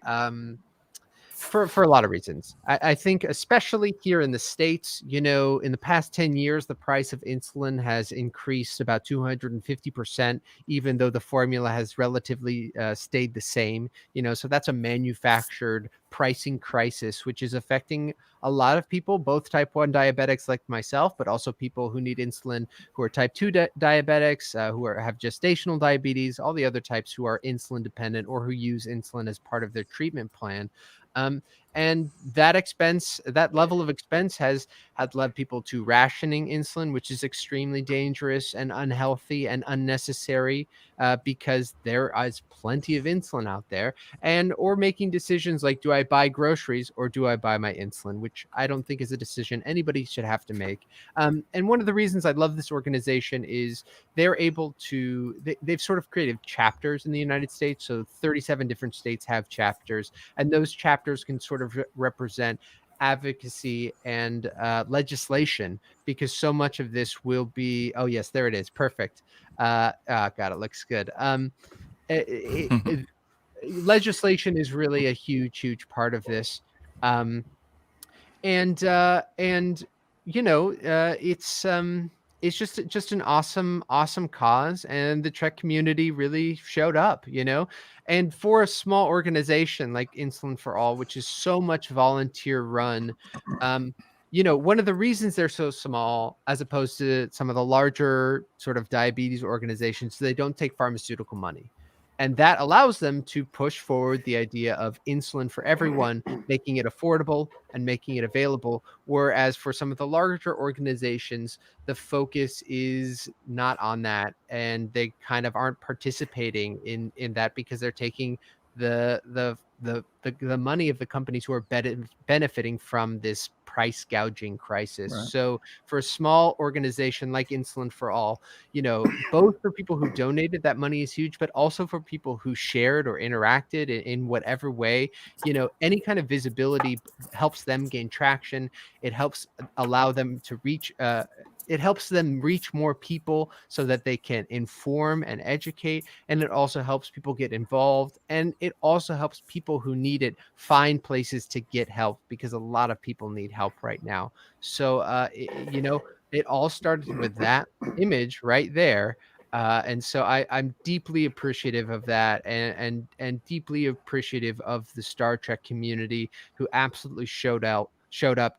for a lot of reasons. I think especially here in the States, in the past 10 years, the price of insulin has increased about 250%, even though the formula has relatively stayed the same, so that's a manufactured pricing crisis, which is affecting a lot of people, both type 1 diabetics like myself, but also people who need insulin, who are type 2 diabetics, who have gestational diabetes, all the other types who are insulin dependent or who use insulin as part of their treatment plan. And that level of expense has led people to rationing insulin, which is extremely dangerous and unhealthy and unnecessary because there is plenty of insulin out there, or making decisions like, do I buy groceries or do I buy my insulin, which I don't think is a decision anybody should have to make. And one of the reasons I love this organization is they're able to, they've sort of created chapters in the United States. So 37 different states have chapters, and those chapters can sort of represent advocacy and legislation, because so much of this will be, oh yes, there it is, perfect. God, it looks good. Legislation is really a huge part of this, it's just an awesome cause, and the Trek community really showed up, and for a small organization like Insulin for All, which is so much volunteer run, one of the reasons they're so small as opposed to some of the larger sort of diabetes organizations, they don't take pharmaceutical money. And that allows them to push forward the idea of insulin for everyone, making it affordable and making it available. Whereas for some of the larger organizations, the focus is not on that, and they kind of aren't participating in that because they're taking the money of the companies who are benefiting from this price gouging crisis. Right. So for a small organization like Insulin for All, both for people who donated, that money is huge, but also for people who shared or interacted in whatever way, any kind of visibility helps them gain traction. It helps allow them to reach, it helps them reach more people so that they can inform and educate. And it also helps people get involved. And it also helps people who need it find places to get help, because a lot of people need help right now. So, it all started with that image right there. And so I'm deeply appreciative of that, and deeply appreciative of the Star Trek community who absolutely showed up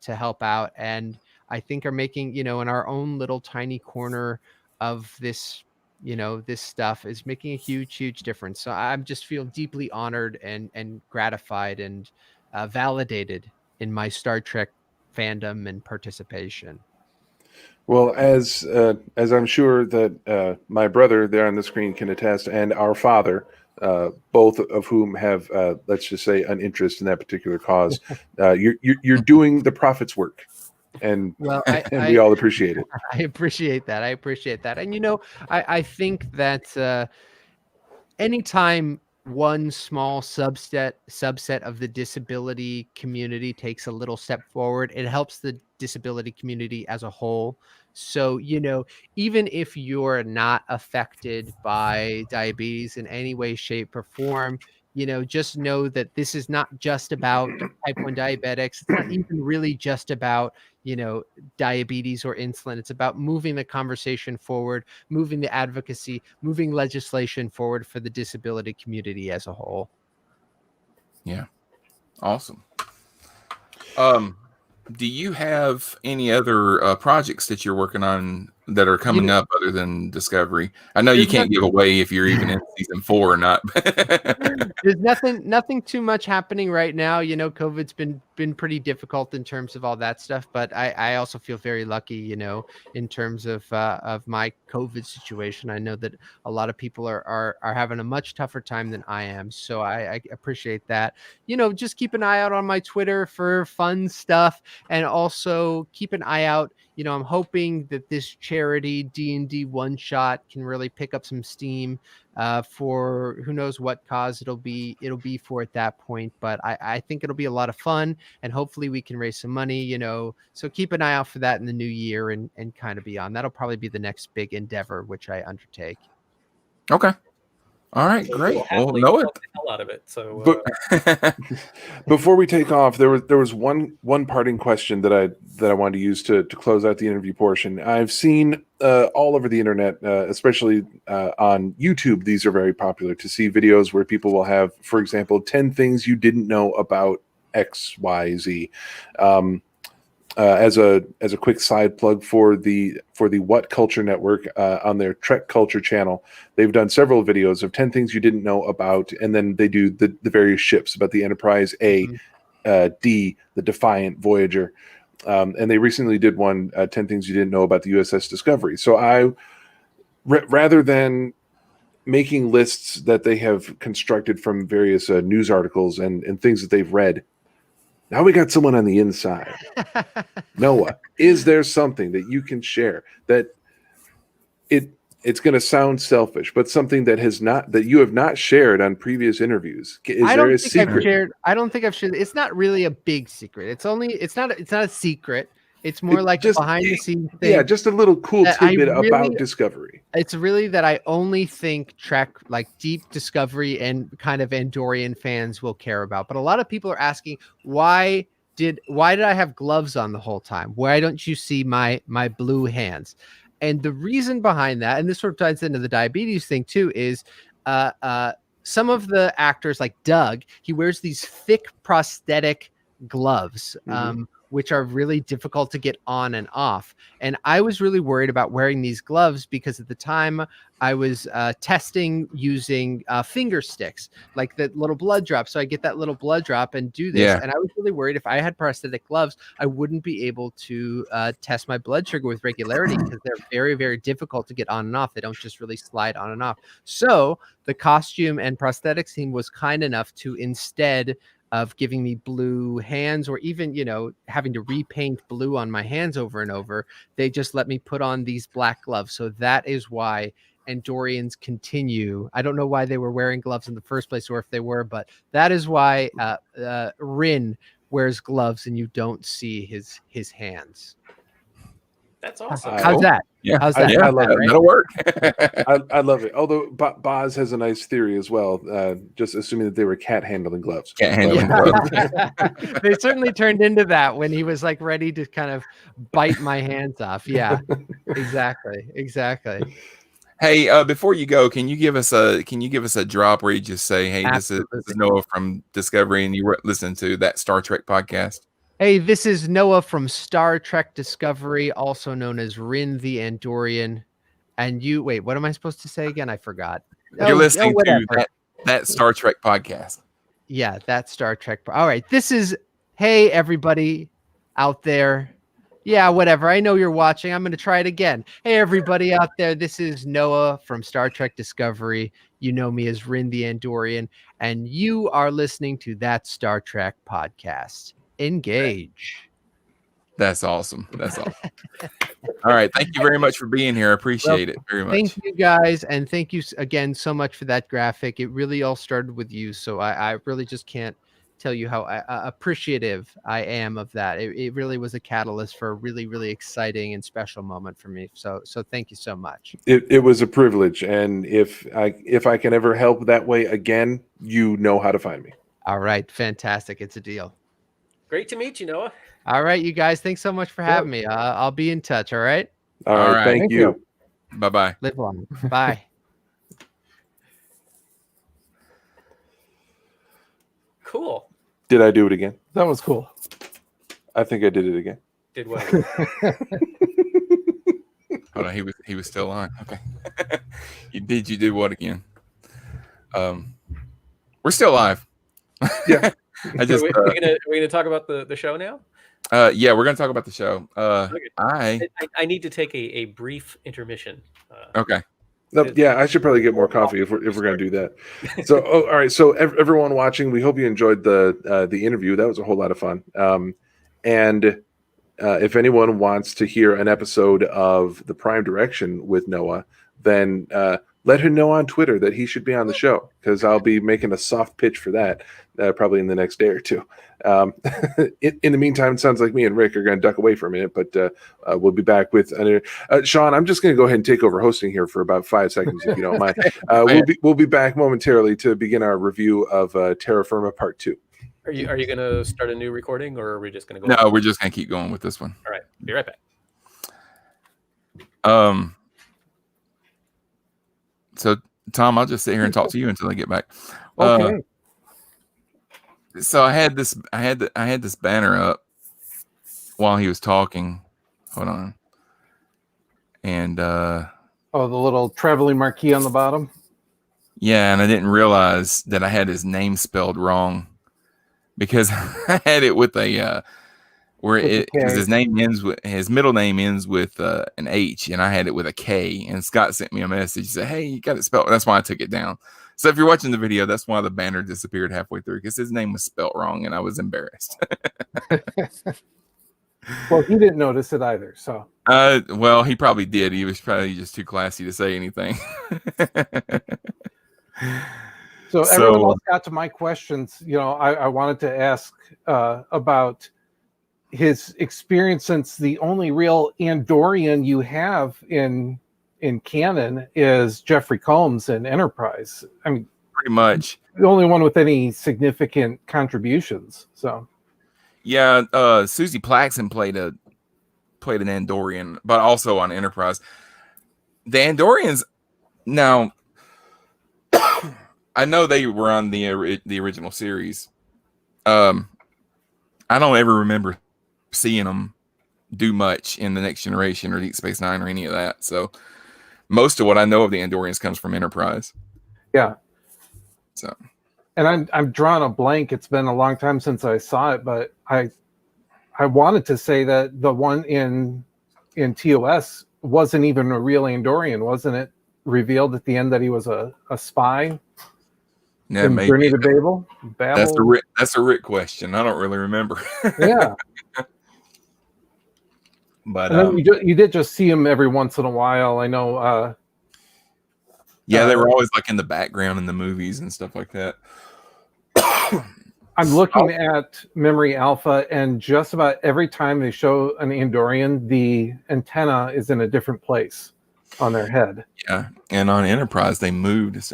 to help out, and I think are making, in our own little tiny corner of this, this stuff is making a huge difference. So I just feel deeply honored and gratified and validated in my Star Trek fandom and participation. Well, as I'm sure that my brother there on the screen can attest, and our father, both of whom have, let's just say, an interest in that particular cause, you're doing the prophet's work. And we all appreciate it. I appreciate that. And I think that anytime one small subset of the disability community takes a little step forward, it helps the disability community as a whole. So, even if you're not affected by diabetes in any way, shape, or form, just know that this is not just about type 1 diabetics. It's not even really just about, diabetes or insulin. It's about moving the conversation forward, moving the advocacy, moving legislation forward for the disability community as a whole. Yeah. Awesome. Do you have any other projects that you're working on that are coming up other than Discovery? I know you can't give away if you're even in season 4 or not. There's nothing too much happening right now. COVID's been pretty difficult in terms of all that stuff, but I also feel very lucky, in terms of my COVID situation. I know that a lot of people are having a much tougher time than I am, so I appreciate that. Just keep an eye out on my Twitter for fun stuff, and also keep an eye out. I'm hoping that this charity D&D one shot can really pick up some steam for who knows what cause it'll be for at that point. But I think it'll be a lot of fun, and hopefully we can raise some money, so keep an eye out for that in the new year and kind of beyond. That'll probably be the next big endeavor which I undertake. Okay. All right, great. Well, Noah, the hell out of it. So before we take off, there was one parting question that I wanted to use to close out the interview portion. I've seen all over the internet, especially on YouTube, these are very popular, to see videos where people will have, for example, 10 things you didn't know about XYZ. As a quick side plug for the What Culture Network, on their Trek Culture channel, they've done several videos of 10 things you didn't know about, and then they do the various ships about the Enterprise A, D, the Defiant, Voyager, and they recently did one 10 things you didn't know about the USS Discovery. So rather than making lists that they have constructed from various news articles and things that they've read, now we got someone on the inside. Noah, is there something that you can share that it's going to sound selfish, but something that you have not shared on previous interviews? Is there a secret? I don't think I've shared. It's not really a big secret. It's not a secret. It's more like a behind the scenes thing. Yeah, just a little cool tidbit about Discovery. It's really that I only think Trek, like deep Discovery and kind of Andorian fans will care about. But a lot of people are asking, why did I have gloves on the whole time? Why don't you see my blue hands? And the reason behind that, and this sort of ties into the diabetes thing too, is some of the actors, like Doug, he wears these thick prosthetic gloves, which are really difficult to get on and off. And I was really worried about wearing these gloves because at the time I was testing using finger sticks, like the little blood drop. So I get that little blood drop and do this. Yeah. And I was really worried if I had prosthetic gloves, I wouldn't be able to test my blood sugar with regularity because they're very, very difficult to get on and off. They don't just really slide on and off. So the costume and prosthetics team was kind enough to, instead of giving me blue hands or even, having to repaint blue on my hands over and over, they just let me put on these black gloves. So that is why Andorians continue. I don't know why they were wearing gloves in the first place, or if they were, but that is why Rin wears gloves and you don't see his hands. That's awesome. How's that? Yeah, how's that? I love it. That'll work. I love it. Although Boz has a nice theory as well, just assuming that they were cat handling gloves. Cat handling gloves. They certainly turned into that when he was like ready to kind of bite my hands off. Yeah, exactly. Hey, before you go, can you give us a drop where you just say, "Hey, this is Noah from Discovery, and you were listening to that Star Trek podcast." Hey, this is Noah from Star Trek Discovery, also known as Rin the Andorian. And wait, what am I supposed to say again? I forgot. You're listening to that Star Trek podcast. Yeah, that Star Trek. All right, hey, everybody out there. Yeah, whatever. I know you're watching. I'm going to try it again. Hey, everybody out there. This is Noah from Star Trek Discovery. You know me as Rin the Andorian, and you are listening to that Star Trek podcast. Engage. That's awesome. That's awesome. All right. Thank you very much for being here. I appreciate it very much. Thank you guys, and thank you again so much for that graphic. It really all started with you, so I really just can't tell you how appreciative I am of that. It really was a catalyst for a really, really exciting and special moment for me. So thank you so much. It was a privilege, and if I can ever help that way again, you know how to find me. All right, fantastic. It's a deal. Great to meet you, Noah. All right, you guys. Thanks so much for having me. I'll be in touch. All right. All right. Thank you. Bye-bye. Live long. Bye. Cool. Did I do it again? That was cool. I think I did it again. Did what? Hold on, he was still on. Okay. You did what again? We're still live. Yeah. I just are we gonna talk about the show now? yeah, we're gonna talk about the show. I need to take a brief intermission. Okay. Yeah, I should probably get more coffee if we're going to do that. So, all right. So, everyone watching, we hope you enjoyed the interview. That was a whole lot of fun. And if anyone wants to hear an episode of the Prime Direction with Noah, then let him know on Twitter that he should be on the show, because I'll be making a soft pitch for that probably in the next day or two. In the meantime, it sounds like me and Rick are going to duck away for a minute, but we'll be back with Sean. I'm just going to go ahead and take over hosting here for about 5 seconds, if you don't mind. We'll be back momentarily to begin our review of Terra Firma Part 2. Are you going to start a new recording, or are we just going to go? No, we're just going to keep going with this one. All right. Be right back. So Tom, I'll just sit here and talk to you until I get back. Okay. So I had this banner up while he was talking. Hold on. And the little traveling marquee on the bottom. yeah, and I didn't realize that I had his name spelled wrong, because I had it with a because his middle name ends with an H, and I had it with a K. And Scott sent me a message. He said, "Hey, you got it spelled." That's why I took it down. So if you're watching the video, that's why the banner disappeared halfway through, because his name was spelled wrong, and I was embarrassed. Well, he didn't notice it either. So well, he probably did. He was probably just too classy to say anything. So everyone else got to my questions. I wanted to ask about his experience, since the only real Andorian you have in canon is Jeffrey Combs in Enterprise. I mean, pretty much the only one with any significant contributions. So yeah, Susie Plaxton played an Andorian, but also on Enterprise. The Andorians, now I know they were on the original series. I don't ever remember seeing them do much in the Next Generation or Deep Space Nine or any of that. So most of what I know of the Andorians comes from Enterprise. Yeah. So, and I'm drawing a blank. It's been a long time since I saw it, but I wanted to say that the one in TOS wasn't even a real Andorian, wasn't it? Revealed at the end that he was a spy. Yeah, maybe. Journey to Babel. That's a Rick question. I don't really remember. Yeah. But you did just see him every once in a while. I know. Yeah, they were always like in the background in the movies and stuff like that. I'm looking at Memory Alpha, and just about every time they show an Andorian, the antenna is in a different place on their head. Yeah, and on Enterprise they moved.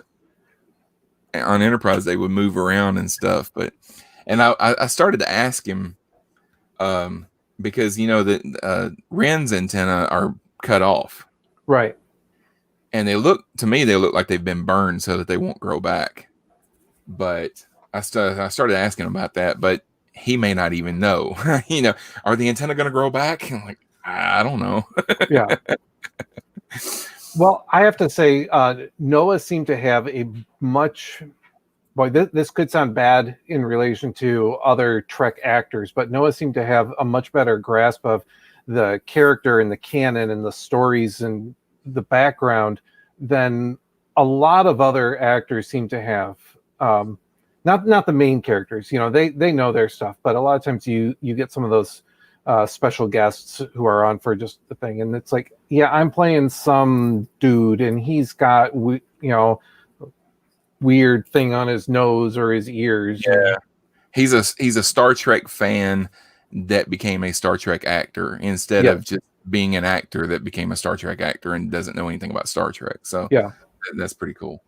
On Enterprise they would move around and stuff, and I started to ask him, because the Ren's antenna are cut off, right? And they look like they've been burned so that they won't grow back. But I started asking him about that, but he may not even know. Are the antenna going to grow back? And I'm like, I don't know. Yeah. Well, I have to say, Noah seemed to have a much. Boy, this could sound bad in relation to other Trek actors, but Noah seemed to have a much better grasp of the character and the canon and the stories and the background than a lot of other actors seem to have. Not the main characters, they know their stuff, but a lot of times you get some of those special guests who are on for just the thing, and it's like, yeah, I'm playing some dude, and he's got weird thing on his nose or his ears. Yeah, he's a Star Trek fan that became a Star Trek actor instead of just being an actor that became a Star Trek actor and doesn't know anything about Star Trek. So yeah, that's pretty cool.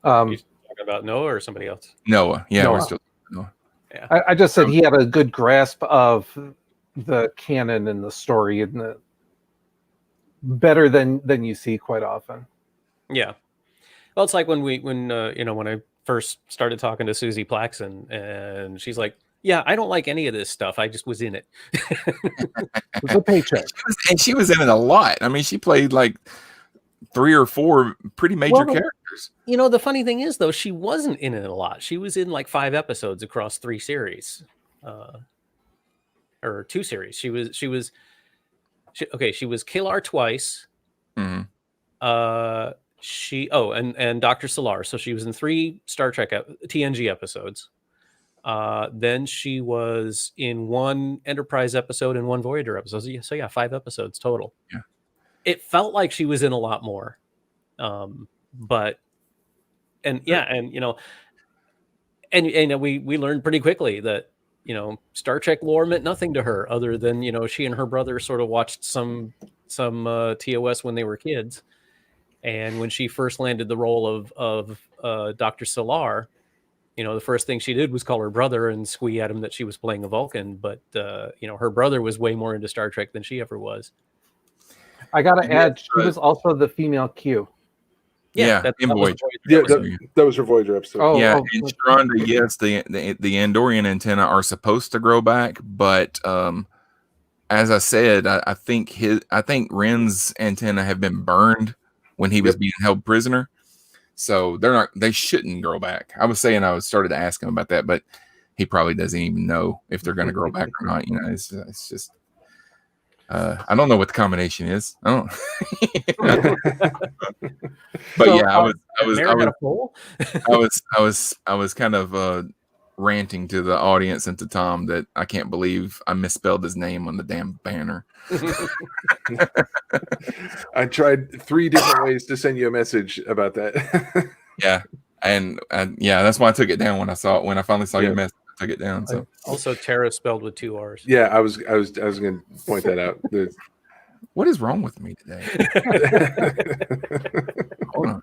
You talking about Noah or somebody else? Noah, yeah, Noah. we're still Noah. Yeah. I just said he had a good grasp of the canon and the story, and the better than you see quite often. Yeah. Well, it's like when I first started talking to Susie Plaxon, and she's like, "Yeah, I don't like any of this stuff. I just was in it." It's a paycheck. And she was in it a lot. I mean, she played like 3 or 4 pretty major characters. You know, the funny thing is, though, she wasn't in it a lot. She was in like 5 episodes across 3 series, or 2 series. She was Kalar twice. Mm-hmm. And Dr. Solar. So she was in 3 Star Trek TNG episodes. Then she was in 1 Enterprise episode and 1 Voyager episode. So yeah, 5 episodes total. Yeah. It felt like she was in a lot more. But we learned pretty quickly that, Star Trek lore meant nothing to her other than, she and her brother sort of watched some TOS when they were kids. And when she first landed the role of Dr. Solar, the first thing she did was call her brother and squee at him that she was playing a Vulcan. But, her brother was way more into Star Trek than she ever was. I got to add, she was also the female Q. Yeah, in Voyager. That was her Voyager episode. Oh, yeah, and Sharonda, yes, the Andorian antenna are supposed to grow back, but as I said, I think Ren's antenna have been burned when he was being held prisoner, so they shouldn't grow back. I was saying I started to ask him about that, but he probably doesn't even know if they're going to grow back or not. It's just I don't know what the combination is. I don't. But So, yeah, I was kind of ranting to the audience and to Tom that I can't believe I misspelled his name on the damn banner. I tried 3 different ways to send you a message about that. Yeah, and that's why I took it down when I finally saw your message. I took it down. So Also, Tara spelled with 2 R's. Yeah, I was going to point that out. what is wrong with me today? Hold on.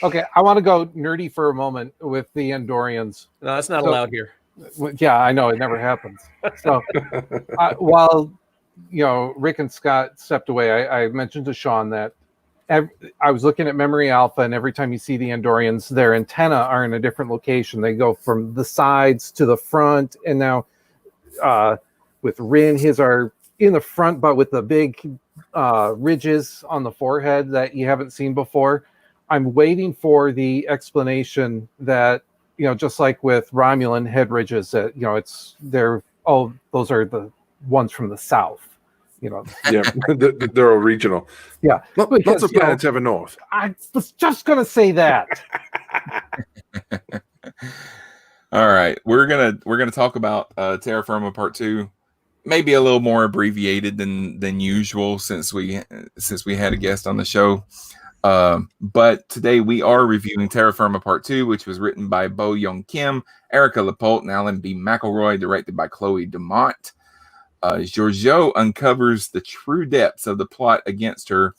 Okay, I want to go nerdy for a moment with the Andorians. No, that's not allowed here. Yeah, I know, it never happens. So while Rick and Scott stepped away, I mentioned to Sean that I was looking at Memory Alpha, and every time you see the Andorians, their antenna are in a different location. They go from the sides to the front, and now with Rin, his are in the front, but with the big ridges on the forehead that you haven't seen before. I'm waiting for the explanation that, just like with Romulan head ridges, that those are the ones from the south. Yeah, they're all regional. Yeah, lots of planets have a north. I was just gonna say that. All right, we're gonna talk about Terra Firma Part 2, maybe a little more abbreviated than usual since we had a guest on the show. But today we are reviewing Terra Firma Part 2, which was written by Bo Young Kim, Erica Lapolte, and Alan B. McElroy, directed by Chloe Dumont. Georgiou uncovers the true depths of the plot against her,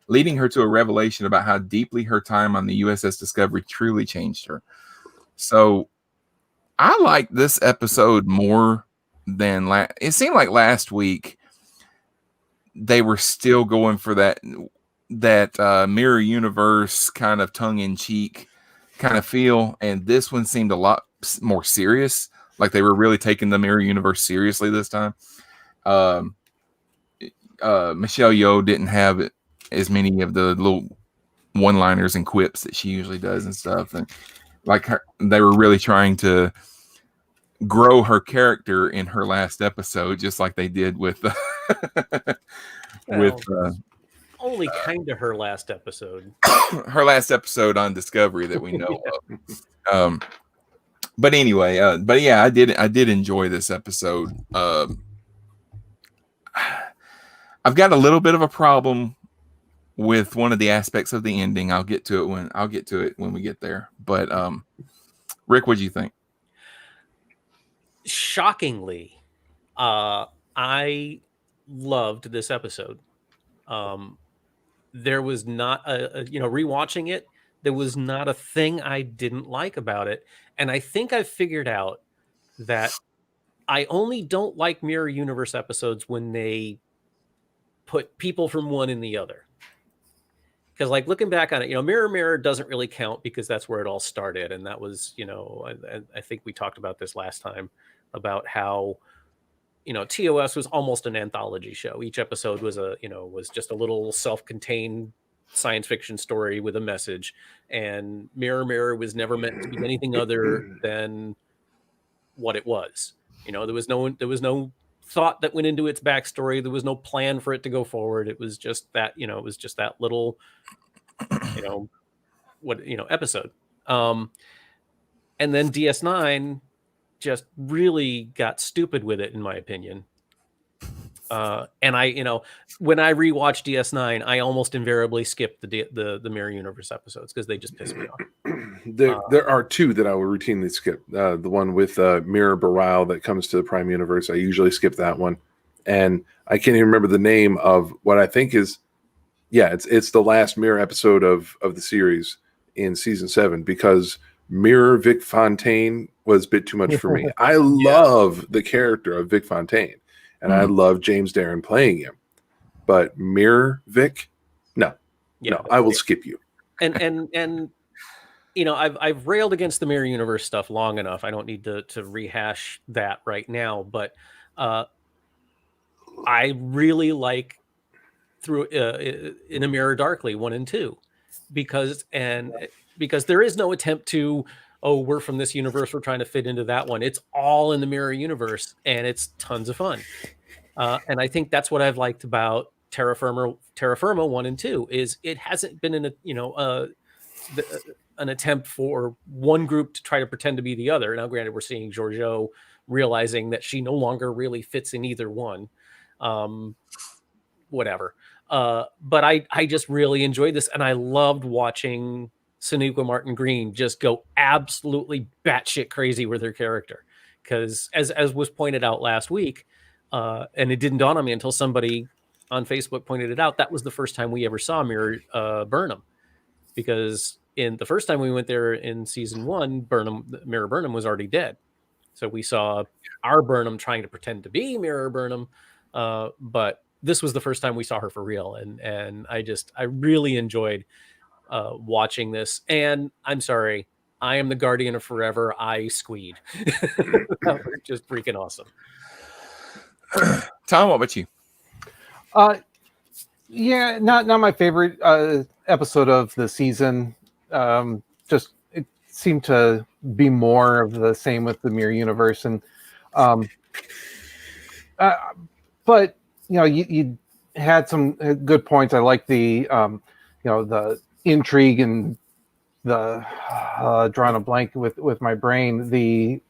leading her to a revelation about how deeply her time on the USS Discovery truly changed her. So I like this episode more than it seemed like last week they were still going for that mirror universe kind of tongue-in-cheek kind of feel, and this one seemed a lot more serious, like they were really taking the mirror universe seriously this time. Michelle Yeoh didn't have as many of the little one-liners and quips that she usually does and stuff, and they were really trying to grow her character in her last episode, just like they did with only kind of her last episode. Her last episode on Discovery that we know of. But anyway, but yeah, I did enjoy this episode. I've got a little bit of a problem with one of the aspects of the ending. I'll get to it when we get there. But Rick, what do you think? Shockingly, I loved this episode. There was not rewatching it, there was not a thing I didn't like about it. And I think I've figured out that I only don't like Mirror Universe episodes when they put people from one in the other. Because like looking back on it, Mirror Mirror doesn't really count because that's where it all started. And that was, I think we talked about this last time about how, TOS was almost an anthology show. Each episode was was just a little self-contained science fiction story with a message. And Mirror Mirror was never meant to be anything other than what it was. There was no thought that went into its backstory. There was no plan for it to go forward. It was just that, that little, episode. And then DS9 just really got stupid with it, in my opinion. And when I rewatch DS9, I almost invariably skip the Mirror Universe episodes because they just piss me off. There are two that I will routinely skip. The one with Mirror Baral that comes to the Prime Universe, I usually skip that one, and I can't even remember the name of what I think is. Yeah, it's the last Mirror episode of the series in season 7 because Mirror Vic Fontaine was a bit too much for me. I love the character of Vic Fontaine, and I love James Darren playing him, but Mirror Vic, no, I will skip you. And I've railed against the Mirror Universe stuff long enough. I don't need to rehash that right now, but I really like through In a Mirror Darkly 1 and 2 because there is no attempt to, we're from this universe, we're trying to fit into that one. It's all in the Mirror Universe, and it's tons of fun. And I think that's what I've liked about Terra Firma 1 and 2 is it hasn't been an attempt for one group to try to pretend to be the other. Now, granted, we're seeing Georgiou realizing that she no longer really fits in either one. Whatever. But I just really enjoyed this, and I loved watching Sonequa Martin Green just go absolutely batshit crazy with her character. Because as was pointed out last week, and it didn't dawn on me until somebody on Facebook pointed it out, that was the first time we ever saw Mirror Burnham. Because in the first time we went there in season 1, Mirror Burnham was already dead. So we saw our Burnham trying to pretend to be Mirror Burnham, but this was the first time we saw her for real, and I really enjoyed watching this. And I'm sorry, I am the Guardian of Forever. I squeed. That was just freaking awesome. Tom, what about you? Yeah, not my favorite episode of the season. Just it seemed to be more of the same with the Mirror Universe, and but you had some good points. I like the the intrigue and the drawing a blank with my brain. The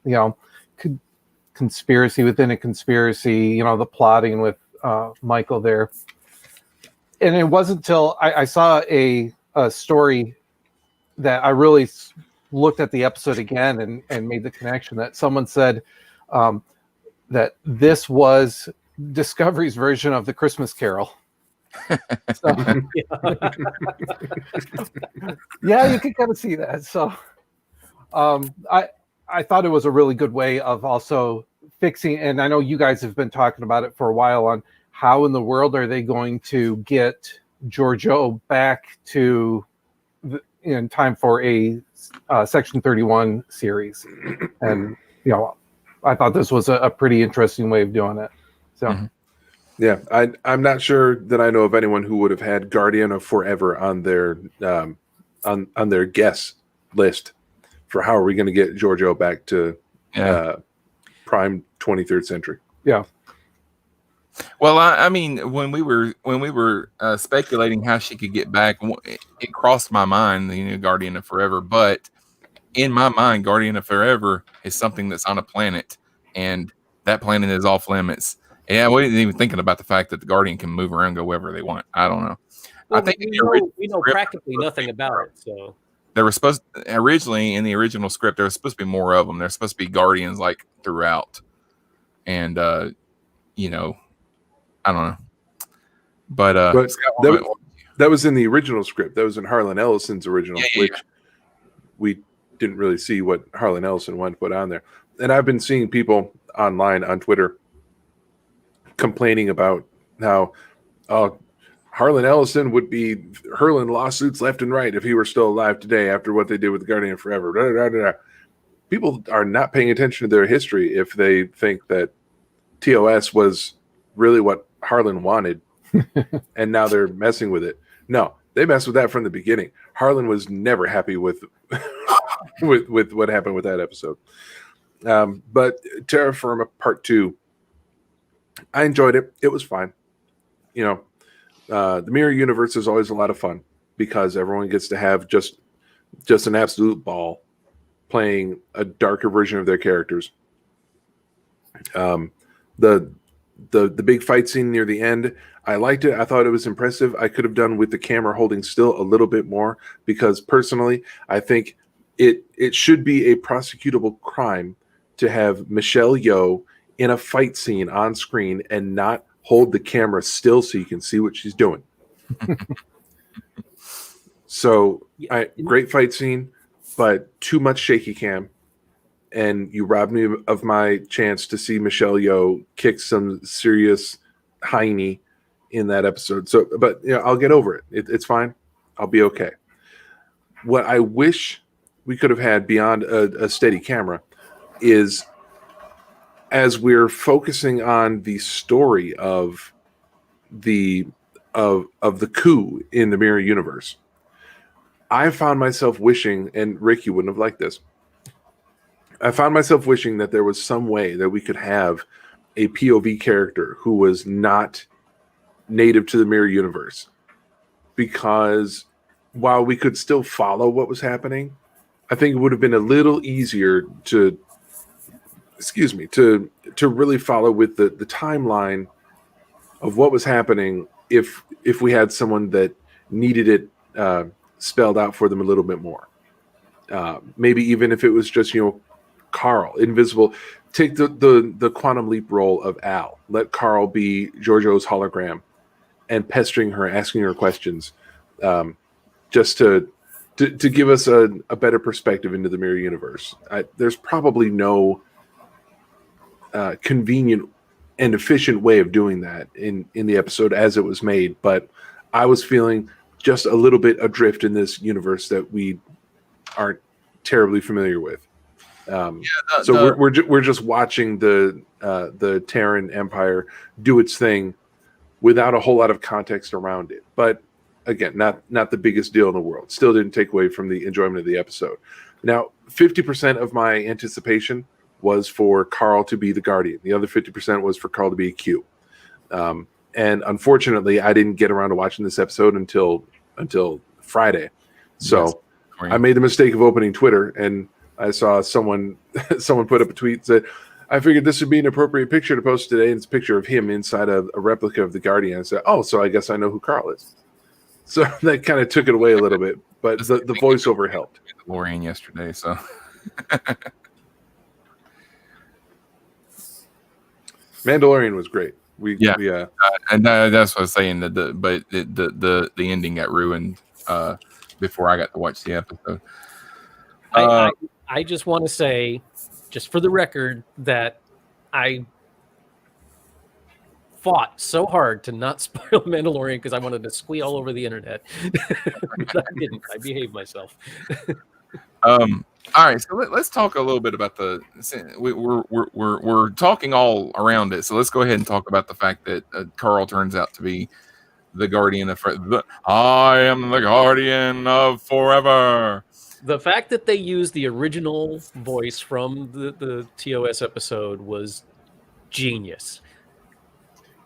conspiracy within a conspiracy. The plotting with Michael there. And it wasn't until I saw a story that I really looked at the episode again and made the connection that someone said that this was Discovery's version of the Christmas Carol. So, yeah, you can kind of see that. So I thought it was a really good way of also fixing, and I know you guys have been talking about it for a while, on how in the world are they going to get Georgiou back to in time for a Section 31 series. And I thought this was a pretty interesting way of doing it. So yeah, I'm not sure that I know of anyone who would have had Guardian of Forever on their on their guest list for how are we going to get Georgiou back to prime 23rd century. Yeah. Well, I mean, when we were speculating how she could get back, it crossed my mind, Guardian of Forever. But in my mind, Guardian of Forever is something that's on a planet, and that planet is off limits. Yeah, I wasn't even thinking about the fact that the Guardian can move around, go wherever they want. I don't know. Well, I think we know practically nothing about it. So there was supposed originally in the original script there was supposed to be more of them. There's supposed to be Guardians like throughout, and you know, I don't know, but that was in the original script. That was in Harlan Ellison's original, which we didn't really see what Harlan Ellison wanted to put on there. And I've been seeing people online on Twitter complaining about how Harlan Ellison would be hurling lawsuits left and right if he were still alive today after what they did with Guardian Forever. Da, da, da, da. People are not paying attention to their history if they think that TOS was really what Harlan wanted and now they're messing with it. No, they messed with that from the beginning. Harlan was never happy with with what happened with that episode. But Terra Firma Part 2, I enjoyed it. It was fine. You know, the Mirror Universe is always a lot of fun because everyone gets to have just an absolute ball playing a darker version of their characters. The big fight scene near the end, I liked it. I thought it was impressive. I could have done with the camera holding still a little bit more because personally, I think it should be a prosecutable crime to have Michelle Yeoh in a fight scene on screen and not hold the camera still so you can see what she's doing. So, great fight scene, but too much shaky cam. And you robbed me of my chance to see Michelle Yeoh kick some serious hiney in that episode. So, but you know, I'll get over it. It's fine. I'll be okay. What I wish we could have had beyond a steady camera is, as we're focusing on the story of the coup in the Mirror Universe, I found myself wishing, and Rick, you wouldn't have liked this, I found myself wishing that there was some way that we could have a POV character who was not native to the Mirror Universe. Because while we could still follow what was happening, I think it would have been a little easier to really follow with the timeline of what was happening if we had someone that needed it spelled out for them a little bit more. Maybe even if it was just, you know, Carl, invisible. Take the quantum leap role of Al. Let Carl be Giorgio's hologram and pestering her, asking her questions, just to give us a better perspective into the Mirror Universe. There's probably no convenient and efficient way of doing that in the episode as it was made, but I was feeling just a little bit adrift in this universe that we aren't terribly familiar with. We're just watching the Terran Empire do its thing without a whole lot of context around it. But again, not the biggest deal in the world. Still didn't take away from the enjoyment of the episode. Now, 50% of my anticipation was for Carl to be the Guardian. The other 50% was for Carl to be a Q. And unfortunately, I didn't get around to watching this episode until Friday. So yes. I made the mistake of opening Twitter, and I saw someone put up a tweet that said, I figured this would be an appropriate picture to post today, and it's a picture of him inside a replica of the Guardian. I said, oh, so I guess I know who Carl is. So that kind of took it away a little bit, but the voiceover helped. Lorian yesterday, so. Mandalorian was great. And that's what I was saying. The ending got ruined before I got to watch the episode. I just want to say, just for the record, that I fought so hard to not spoil Mandalorian because I wanted to squee all over the internet. But I didn't. I behaved myself. All right, so let's talk a little bit about we're talking all around it. So let's go ahead and talk about the fact that Carl turns out to be the Guardian of I am the Guardian of Forever. The fact that they used the original voice from the TOS episode was genius.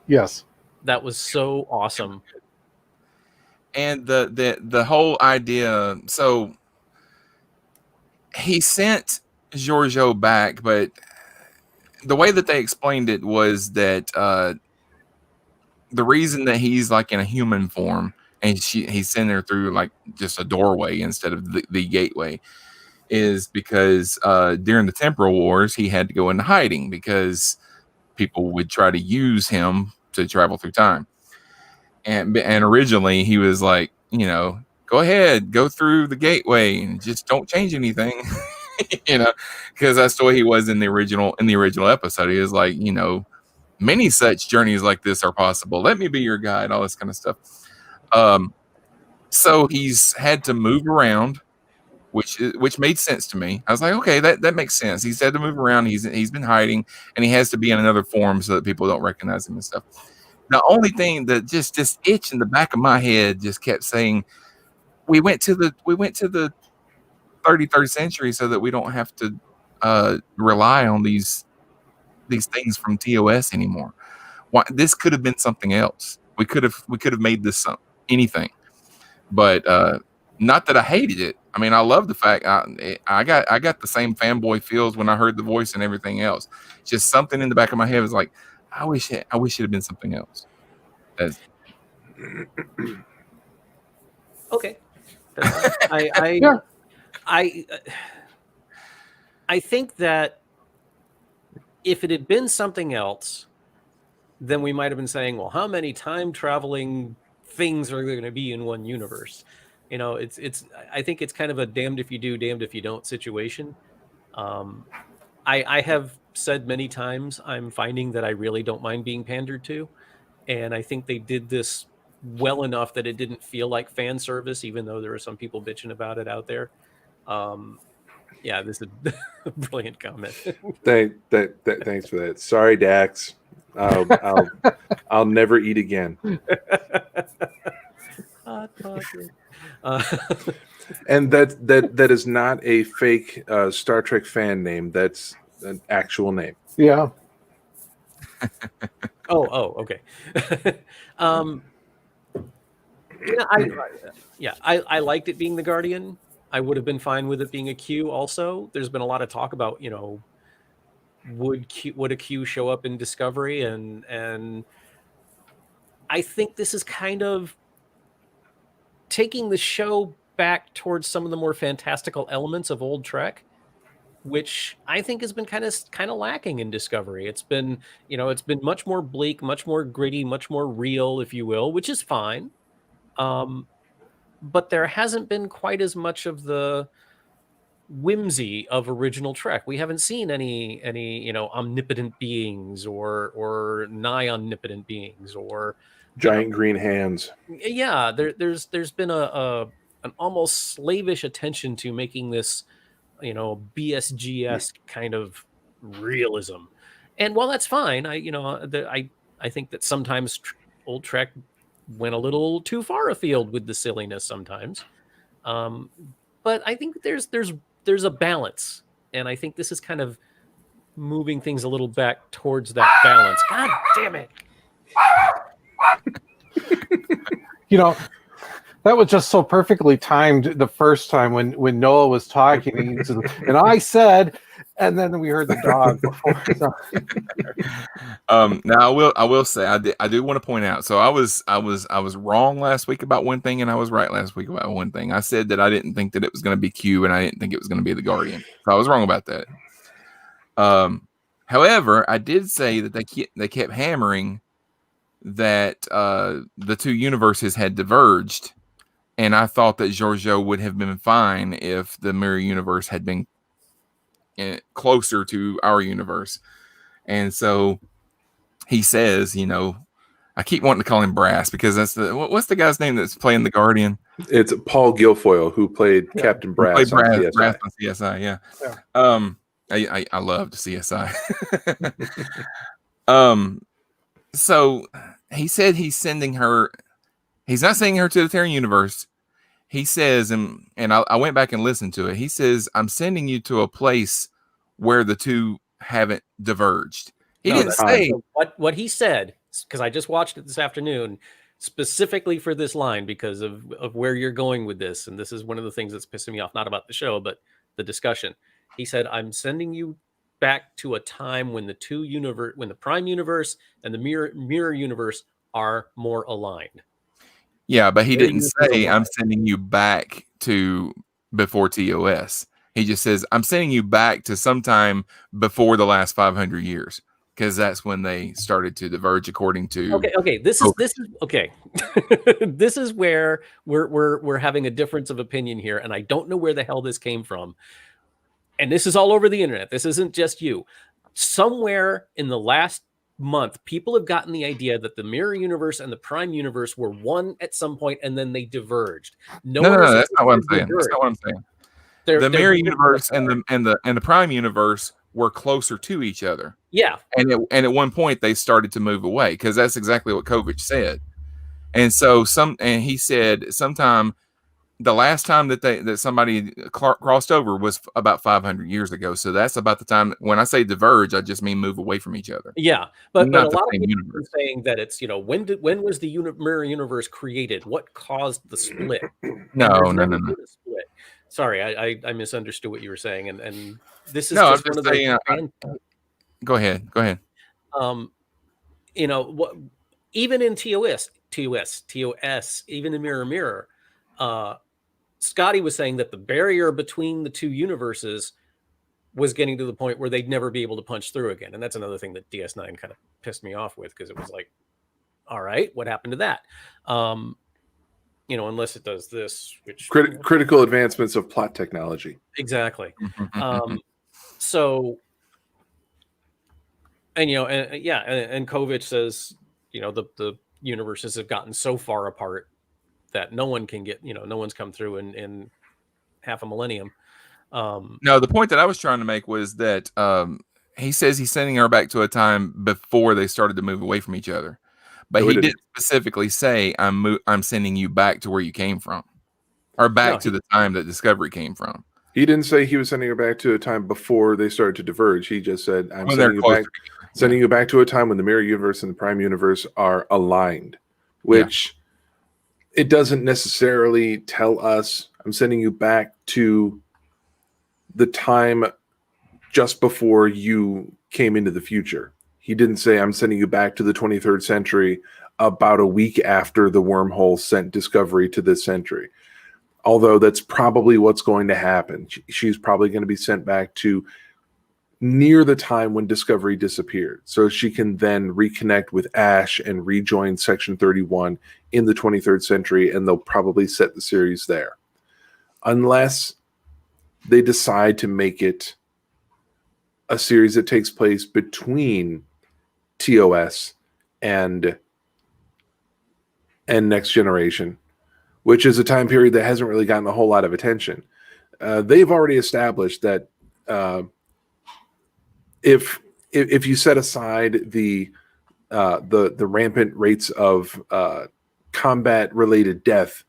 Yes. That was so awesome. And the whole idea, so he sent Giorgio back, but the way that they explained it was that the reason that he's like in a human form and he's sending her through like just a doorway instead of the gateway is because during the temporal wars he had to go into hiding because people would try to use him to travel through time. And originally he was like, you know, go ahead, go through the gateway and just don't change anything. You know, because that's the way he was in the original episode. He was like, you know, many such journeys like this are possible. Let me be your guide, all this kind of stuff. So he's had to move around, which made sense to me. I was like, okay, that makes sense. He's had to move around. He's been hiding, and he has to be in another form so that people don't recognize him and stuff. The only thing that just this itch in the back of my head just kept saying, we went to the 33rd century so that we don't have to rely on these things from TOS anymore. Why, this could have been something else. We could have made this anything, but not that I hated it. I mean, I love the fact I got the same fanboy feels when I heard the voice and everything else. Just something in the back of my head was like, I wish it had been something else. Okay. I think that if it had been something else, then we might have been saying, well, how many time traveling things are there going to be in one universe? You know, I think it's kind of a damned if you do, damned if you don't situation. I have said many times, I'm finding that I really don't mind being pandered to. And I think they did this well enough that it didn't feel like fan service, even though there are some people bitching about it out there. Yeah, this is a brilliant comment. Thanks for that. Sorry, Dax. I'll never eat again. And that is not a fake Star Trek fan name. That's an actual name. Yeah. Oh, okay. I liked it being the Guardian. I would have been fine with it being a Q also. There's been a lot of talk about, you know, would a Q show up in Discovery, and I think this is kind of taking the show back towards some of the more fantastical elements of old Trek, which I think has been kind of lacking in Discovery. It's been much more bleak, much more gritty, much more real, if you will, which is fine. But there hasn't been quite as much of the whimsy of original Trek. We haven't seen any omnipotent beings or nigh omnipotent beings or giant green hands. Yeah, there's been an almost slavish attention to making this, BSG-esque kind of realism. And while that's fine, I think that sometimes old Trek went a little too far afield with the silliness sometimes. But I think there's a balance, and I think this is kind of moving things a little back towards that balance. God damn it. That was just so perfectly timed the first time when Noah was talking, and I said, and then we heard the dog before. So. Now I will say I do want to point out. So I was wrong last week about one thing, and I was right last week about one thing. I said that I didn't think that it was going to be Q, and I didn't think it was going to be the Guardian. So I was wrong about that. However, I did say that they kept hammering that the two universes had diverged. And I thought that Georgiou would have been fine if the mirror universe had been closer to our universe. And so he says, I keep wanting to call him Brass because that's what's the guy's name that's playing the Guardian? It's Paul Guilfoyle, who played Captain Brass on CSI. Brass on CSI, yeah. I loved CSI. So he said he's sending her. He's not sending her to the Terran universe. He says, and I went back and listened to it. He says, I'm sending you to a place where the two haven't diverged. He didn't say. So what he said, because I just watched it this afternoon, specifically for this line, because of where you're going with this. And this is one of the things that's pissing me off, not about the show, but the discussion. He said, I'm sending you back to a time when when the Prime Universe and the Mirror Universe are more aligned. Yeah, but he They're didn't usually say I'm aligned. sending you back to before TOS. He just says I'm sending you back to sometime before the last 500 years, because that's when they started to diverge according to. Okay. This is okay. This is where we're having a difference of opinion here, and I don't know where the hell this came from. And this is all over the internet. This isn't just you. Somewhere in the last month, people have gotten the idea that the Mirror Universe and the Prime Universe were one at some point, and then they diverged. No, one has that's not what I'm said saying. That's not what I'm saying. they're The Mirror diverged. Universe and the Prime Universe were closer to each other. Yeah. And at one point they started to move away, because that's exactly what Kovic said. And so he said sometime the last time that somebody crossed over was about 500 years ago. So that's about the time. When I say diverge, I just mean move away from each other. Yeah, but a Not the lot of same people universe. are saying that it's when was the Mirror Universe created? What caused the split? No. There's never been a split. Sorry, I misunderstood what you were saying, and this is No, I'm just one just of those. saying. Go ahead. What even in TOS, even in Mirror, Scotty was saying that the barrier between the two universes was getting to the point where they'd never be able to punch through again. And that's another thing that DS9 kind of pissed me off with, because it was like, all right, what happened to that? Unless it does this, which Critical advancements of plot technology. exactly. So, and Kovic says, the universes have gotten so far apart that no one can get, no one's come through in half a millennium. No, the point that I was trying to make was that he says he's sending her back to a time before they started to move away from each other, but he didn't specifically say I'm sending you back to where you came from, or back to the time that Discovery came from. He didn't say he was sending her back to a time before they started to diverge. He just said, I'm sending you back to a time when the Mirror Universe and the Prime Universe are aligned, which it doesn't necessarily tell us I'm sending you back to the time just before you came into the future. He didn't say I'm sending you back to the 23rd century about a week after the wormhole sent Discovery to this century. Although that's probably what's going to happen. She's probably going to be sent back to near the time when Discovery disappeared, so she can then reconnect with Ash and rejoin Section 31 in the 23rd century, and they'll probably set the series there. Unless they decide to make it a series that takes place between TOS and Next Generation, which is a time period that hasn't really gotten a whole lot of attention. They've already established that if you set aside the rampant rates of combat-related death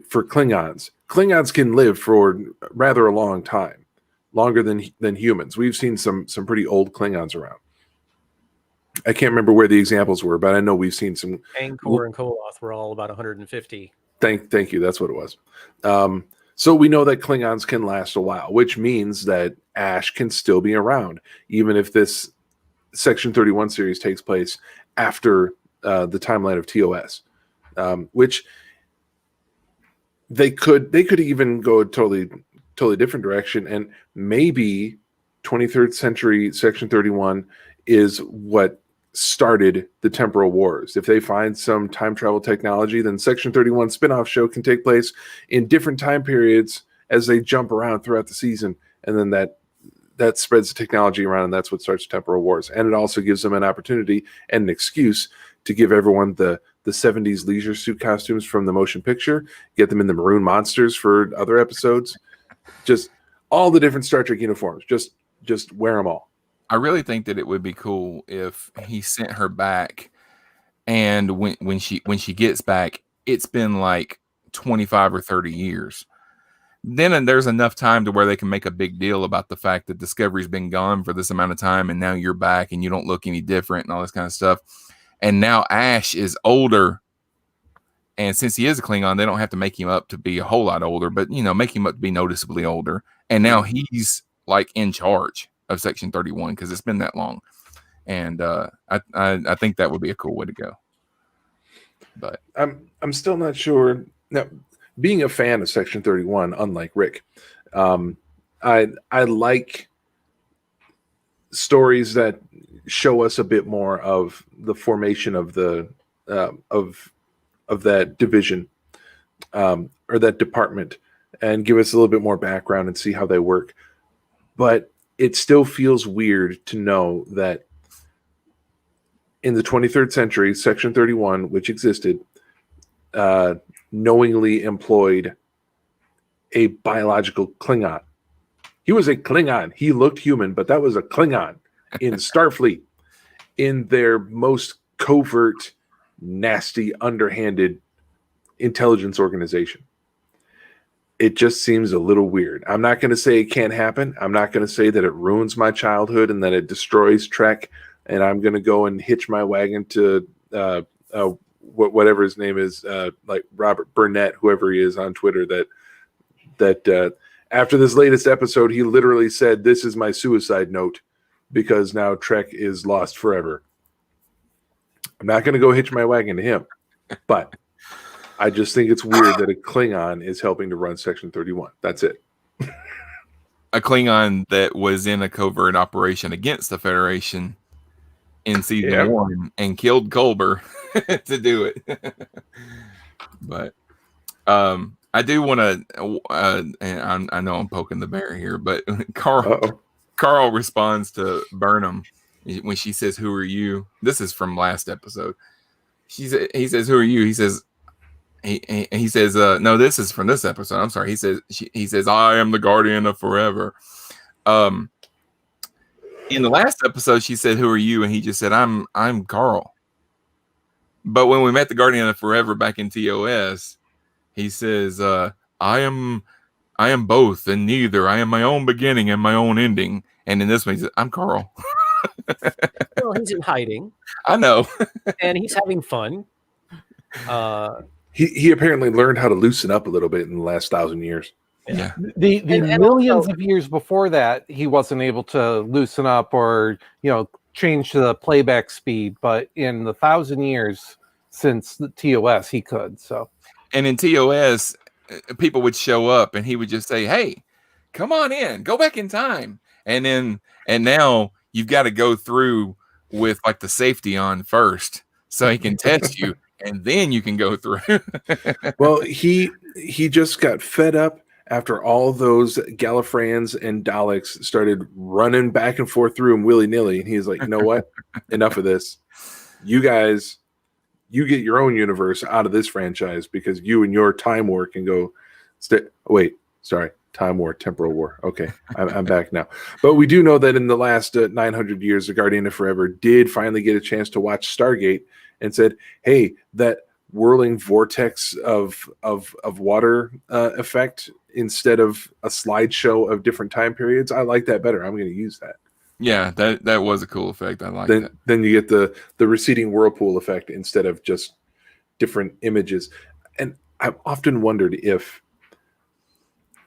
for Klingons can live for rather a long time, longer than humans. We've seen some pretty old Klingons around. I can't remember where the examples were, but I know we've seen some. Angkor and Koloth were all about 150. Thank you. That's what it was. So we know that Klingons can last a while, which means that Ash can still be around, even if this Section 31 series takes place after the timeline of TOS, which they could even go a totally different direction, and maybe 23rd century Section 31 is what started the temporal wars. If they find some time travel technology, then Section 31 spin-off show can take place in different time periods as they jump around throughout the season, and then that spreads the technology around, and that's what starts temporal wars. And it also gives them an opportunity and an excuse to give everyone the 70s leisure suit costumes from the motion picture, get them in the maroon monsters for other episodes, just all the different Star Trek uniforms, just wear them all. I really think that it would be cool if he sent her back, and when she gets back, it's been like 25 or 30 years. Then there's enough time to where they can make a big deal about the fact that Discovery's been gone for this amount of time, and now you're back and you don't look any different and all this kind of stuff. And now Ash is older, and since he is a Klingon, they don't have to make him up to be a whole lot older, but make him up to be noticeably older. And now he's like in charge. of Section 31 because it's been that long, and I think that would be a cool way to go. But I'm still not sure. Now, being a fan of Section 31, unlike Rick, I like stories that show us a bit more of the formation of the of that division or that department, and give us a little bit more background and see how they work. But it still feels weird to know that in the 23rd century, Section 31, which existed, knowingly employed a biological Klingon. He was a Klingon. He looked human, but that was a Klingon in Starfleet, in their most covert, nasty, underhanded intelligence organization. It just seems a little weird. I'm not going to say it can't happen. I'm not going to say that it ruins my childhood and that it destroys Trek, and I'm going to go and hitch my wagon to whatever his name is, like Robert Burnett, whoever he is on Twitter, that after this latest episode, he literally said, "This is my suicide note," because now Trek is lost forever. I'm not going to go hitch my wagon to him, but I just think it's weird that a Klingon is helping to run Section 31. That's it. a Klingon that was in a covert operation against the Federation in season 1 and killed Culber to do it. But I do want to, and I know I'm poking the bear here, but Carl responds to Burnham when she says, "Who are you?" This is from last episode. He says, "Who are you?" He says, no, this is from this episode. I'm sorry. He says, "I am the Guardian of Forever." In the last episode, she said, "Who are you?" And he just said, I'm Carl. But when we met the Guardian of Forever back in TOS, he says, I am both and neither. I am my own beginning and my own ending. And in this one, he says, "I'm Carl." Well, he's in hiding. I know. And he's having fun. He apparently learned how to loosen up a little bit in the last 1,000 years. Yeah. The And millions also, of years before that, he wasn't able to loosen up or, change the playback speed. But in the 1,000 years since the TOS, he could. So, And in TOS, people would show up and he would just say, "Hey, come on in, go back in time." And now you've got to go through with like the safety on first so he can test you. And then you can go through. Well, he just got fed up after all those Gallifreyans and Daleks started running back and forth through him willy-nilly. And he's like, "You know what? Enough of this. You guys, you get your own universe out of this franchise because you and your Time War can go." Time War, Temporal War. Okay, I'm back now. But we do know that in the last 900 years, the Guardian of Forever did finally get a chance to watch Stargate and said, "Hey, that whirling vortex of water effect instead of a slideshow of different time periods, I like that better. I'm going to use that." Yeah, that was a cool effect. I like that. Then you get the receding whirlpool effect instead of just different images. And I've often wondered if,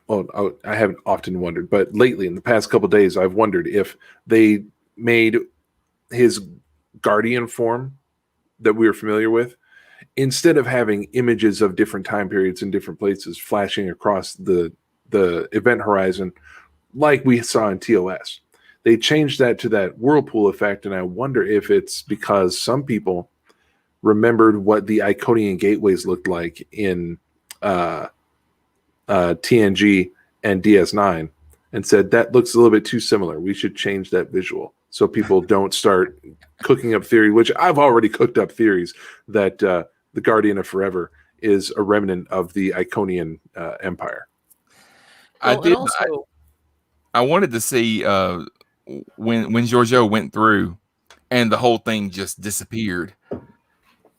I haven't often wondered, but lately in the past couple of days, I've wondered if they made his Guardian form that we were familiar with, instead of having images of different time periods in different places flashing across the event horizon like we saw in TOS, they changed that to that whirlpool effect. And I wonder if it's because some people remembered what the Iconian gateways looked like in TNG and DS9 and said, "That looks a little bit too similar. We should change that visual." So people don't start cooking up theory, which I've already cooked up theories that the Guardian of Forever is a remnant of the Iconian Empire. I wanted to see when Giorgio went through and the whole thing just disappeared.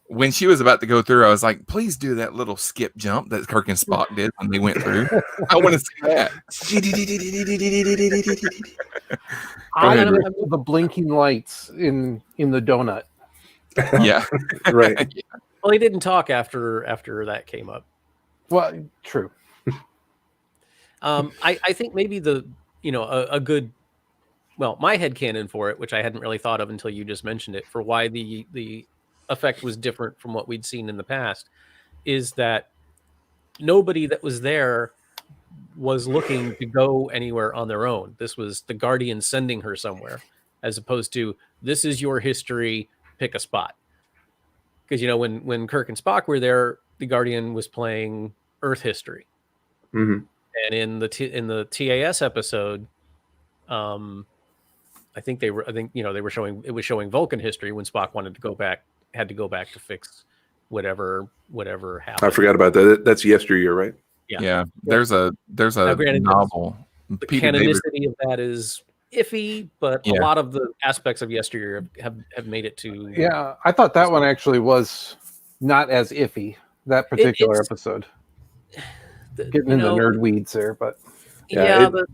When she was about to go through, I was like, "Please do that little skip jump that Kirk and Spock did when they went through." I want to see that. The blinking lights in the donut. Yeah. Right. Well, he didn't talk after that came up. Well, true. I think maybe a good well, my headcanon for it, which I hadn't really thought of until you just mentioned it, for why the effect was different from what we'd seen in the past, is that nobody that was there was looking to go anywhere on their own. This was the Guardian sending her somewhere, as opposed to, this is your history, pick a spot. Because, you know, when Kirk and Spock were there, the Guardian was playing Earth history. Mhm. And in the TAS episode, I think they were showing Vulcan history when Spock had to go back to fix whatever happened. I forgot about that. That's yesteryear, right? Yeah. There's a granted, novel. The Peter David, canonicity of that is iffy, but Yeah. a lot of the aspects of yesteryear have made it to. Yeah, I thought that one actually was not as iffy, that particular it's- episode. the- Getting you into know, nerd weeds there, but Yeah, the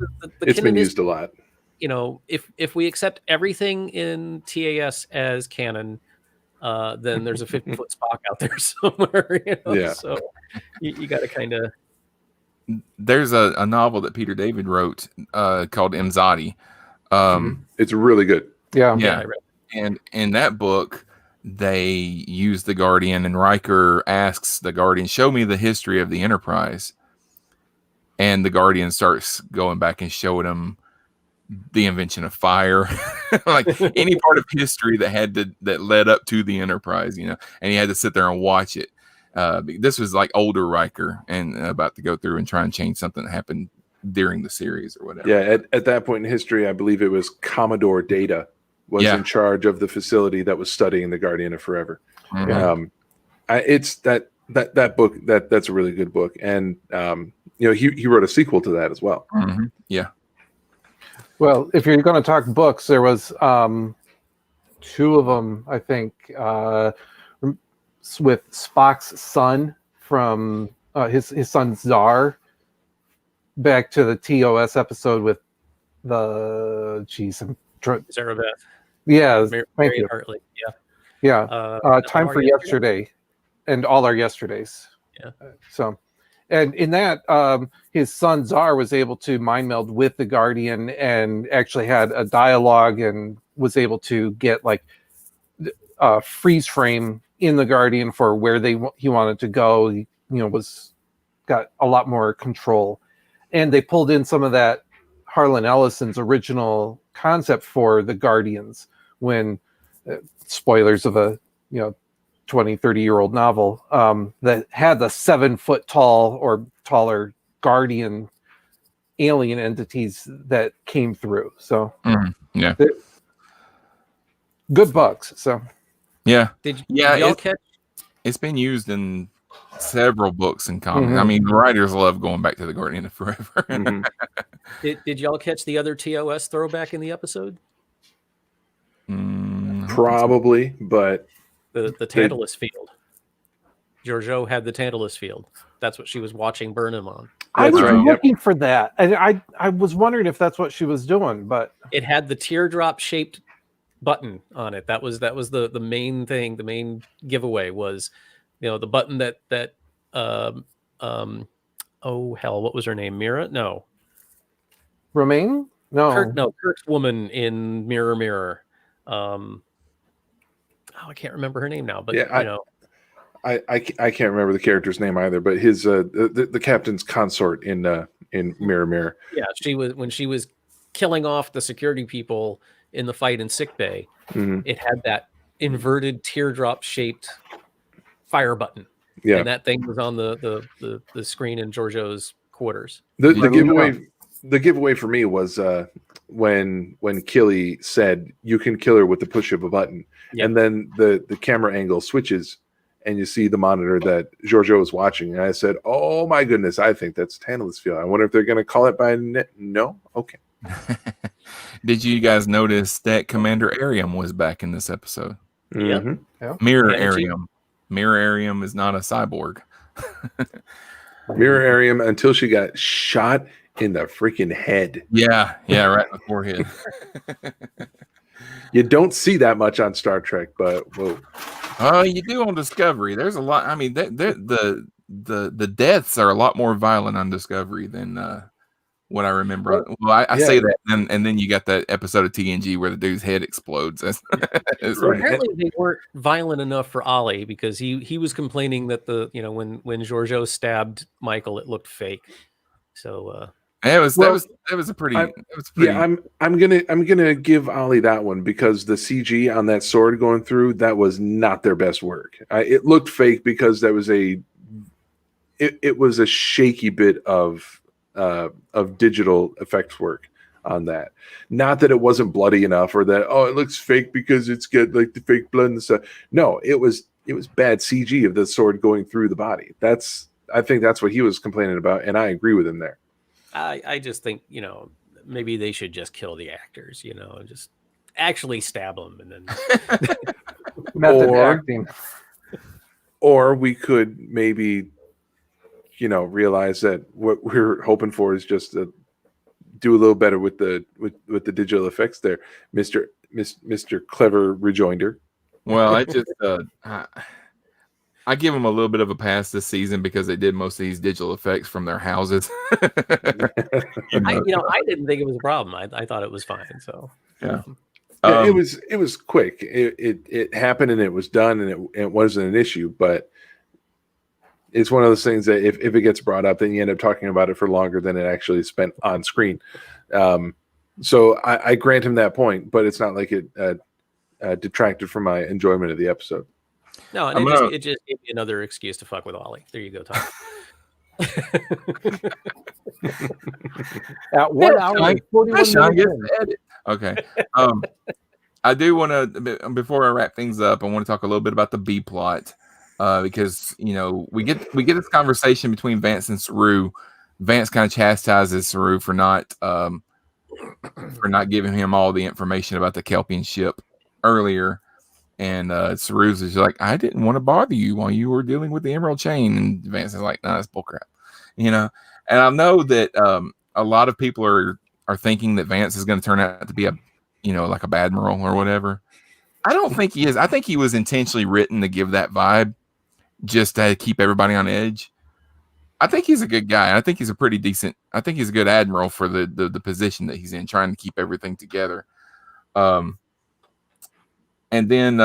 It's been canonicity, used a lot. you know, if we accept everything in TAS as canon, then there's a 50-foot Spock out there somewhere. You know? Yeah. So you got to kind of. there's a novel that Peter David wrote called Imzadi. It's really good. yeah. Yeah. I read. And in that book, they use the Guardian, and Riker asks the Guardian, "Show me the history of the Enterprise." And the Guardian starts going back and showing him the invention of fire, like any part of history that led up to the Enterprise, you know. And he had to sit there and watch it. This was like older Riker and about to go through and try and change something that happened during the series or whatever. Yeah, at that point in history, I believe it was Commodore Data was Yeah. in charge of the facility that was studying the Guardian of Forever. Mhm. It's that book that's a really good book, and he wrote a sequel to that as well. Mhm. Yeah. Well, if you're going to talk books, there was two of them, I think, with Spock's son from his son Czar, back to the TOS episode with the Sarah Beth, yeah, Mary thank you. Hartley. Yeah. Yeah. Time All for Our yesterday and all our yesterdays. Yeah. So, and in that, his son Czar was able to mind meld with the Guardian and actually had a dialogue and was able to get like a freeze frame in the Guardian for where he wanted to go. He, was got a lot more control, and they pulled in some of that Harlan Ellison's original concept for the Guardians when spoilers of a 20-30-year-old novel that had the 7-foot tall or taller Guardian alien entities that came through. So Yeah. good bugs. So Yeah. Did Yeah, y'all catch? It's been used in several books and comics. Mhm. I mean, the writers love going back to the Guardian of Forever. Mhm. Did y'all catch the other TOS throwback in the episode? Probably, but The Tantalus field. Giorgio had the Tantalus field. That's what she was watching Burnham on. I was right. Yep. looking for that, and I was wondering if that's what she was doing, but It had the teardrop shaped button on it. That was the main thing. The main giveaway was, the button that oh hell, what was her name? Mira? No. Romaine? No. Kirk's woman in Mirror Mirror. I can't remember her name now, but Yeah, I can't remember the character's name either, but his the captain's consort in Mirror Mirror. yeah, when she was killing off the security people in the fight in sickbay. Mhm. It had that inverted teardrop shaped fire button, Yeah, and that thing was on the screen in Giorgio's quarters. the Yeah. giveaway for me was when Killy said you can kill her with the push of a button, Yep. and then the camera angle switches and you see the monitor that Giorgio is watching, and I said, "Oh my goodness, I think that's Tantalus field. I wonder if they're going to call it by no, okay." Did you guys notice that Commander Arium was back in this episode? Yep. Mhm. Mirror Yeah, she- Arium. Mirror Arium is not a cyborg. Mirror Arium until she got shot in the freaking head. Yeah, right in the forehead. You don't see that much on Star Trek, but whoa. Oh, you do on Discovery. There's a lot. I mean, the deaths are a lot more violent on Discovery than what I remember. Well, I yeah. say that, and then you got that episode of TNG where the dude's head explodes. That's Well, apparently they weren't violent enough for Ollie because he was complaining that when Giorgio stabbed Michael, it looked fake. So that was a pretty. Yeah, I'm gonna give Ollie that one because the CG on that sword going through, that was not their best work. It looked fake because that was it was a shaky bit of digital effects work on that. Not that it wasn't bloody enough or that it looks fake because it's got like the fake blood and stuff. No, it was bad CG of the sword going through the body. I think that's what he was complaining about, and I agree with him there. I just think maybe they should just kill the actors, just actually stab them and then Method acting. Or we could maybe realize that what we're hoping for is just to do a little better with the digital effects there, Mr. Clever Rejoinder. Well, I just I give them a little bit of a pass this season because they did most of these digital effects from their houses. I didn't think it was a problem. I thought it was fine. So yeah. It was quick. It happened and it was done and it wasn't an issue, but it's one of those things that if it gets brought up, then you end up talking about it for longer than it actually spent on screen. So I grant him that point, but it's not like it detracted from my enjoyment of the episode. No, and it just gave me another excuse to fuck with Ollie. There you go, Tom. At 1 hour and 41 minutes. Okay. I do want to, before I wrap things up, I want to talk a little bit about the B plot. Because we get this conversation between Vance and Saru. Vance kind of chastises Saru for not giving him all the information about the Kelpian ship earlier, and Saru's is like, I didn't want to bother you while you were dealing with the Emerald Chain, and Vance is like, no, that's bullcrap, And I know that a lot of people are thinking that Vance is going to turn out to be like a Badmiral or whatever. I don't think he is. I think he was intentionally written to give that vibe, just to keep everybody on edge. I think he's a good guy. I think he's a pretty decent. I think he's a good admiral for the position that he's in, trying to keep everything together. And then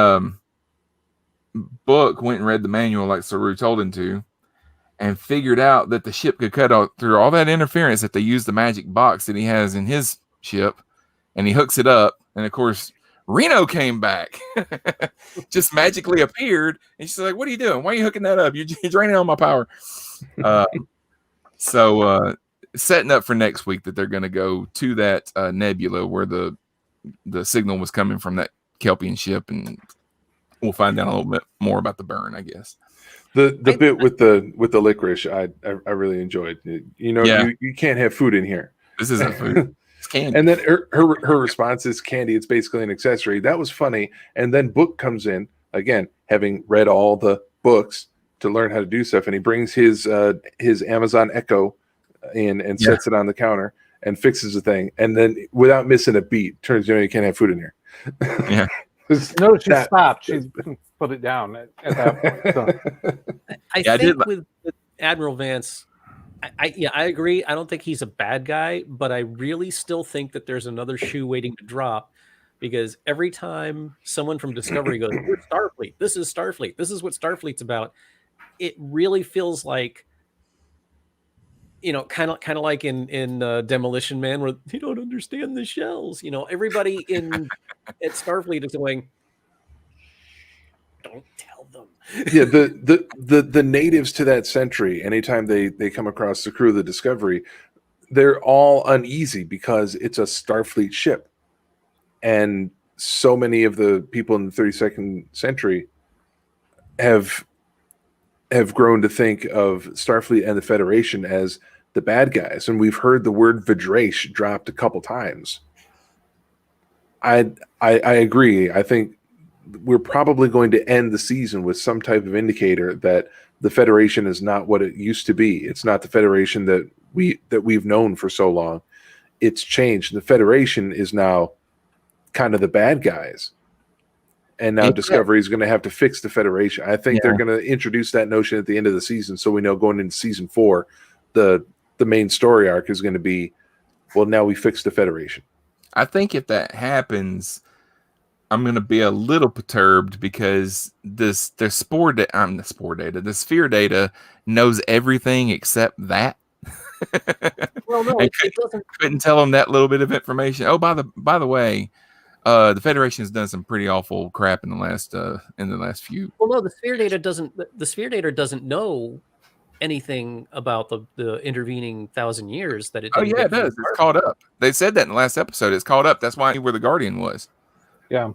Book went and read the manual like Saru told him to, and figured out that the ship could cut out through all that interference that they used the magic box that he has in his ship, and he hooks it up, and of course Reno came back, just magically appeared, and she's like, "What are you doing? Why are you hooking that up? You're draining all my power." So setting up for next week that they're going to go to that nebula where the signal was coming from that Kelpian ship, and we'll find out a little bit more about the burn, I guess. The bit with the licorice, I really enjoyed. You can't have food in here. This isn't food. Candy. And then her response is candy. It's basically an accessory. That was funny. And then Book comes in again, having read all the books to learn how to do stuff, and he brings his Amazon Echo in and sets it on the counter and fixes the thing. And then without missing a beat, turns you can't have food in here. Yeah. No, she stopped. She put it down at that point. So. I think with Admiral Vance, I agree. I don't think he's a bad guy, but I really still think that there's another shoe waiting to drop, because every time someone from Discovery goes, "We're Starfleet. This is Starfleet. This is what Starfleet's about," it really feels like, kind of like in Demolition Man, where you don't understand the shells. Everybody at Starfleet is going, "Don't tell them." Yeah, the natives to that century, anytime they come across the crew of the Discovery, they're all uneasy because it's a Starfleet ship. And so many of the people in the 32nd century have grown to think of Starfleet and the Federation as the bad guys. And we've heard the word Vidrash dropped a couple times. I agree. I think we're probably going to end the season with some type of indicator that the Federation is not what it used to be. It's not the Federation that we've known for so long. It's changed. The Federation is now kind of the bad guys. And now Discovery is going to have to fix the Federation. I think they're going to introduce that notion at the end of the season, so we know going into season 4, the main story arc is going to be well, now we fixed the Federation. I think if that happens, I'm going to be a little perturbed because the sphere data, the sphere data knows everything except that. Well, no, And it doesn't. couldn't tell them that little bit of information. Oh, by the way, the Federation has done some pretty awful crap in the last few. Well, no, the sphere data doesn't. The sphere data doesn't know anything about the intervening 1,000 years that it. Oh Didn't yeah, get it from the does. It's caught up. They said that in the last episode. It's caught up. That's why I knew where the Guardian was. Yeah.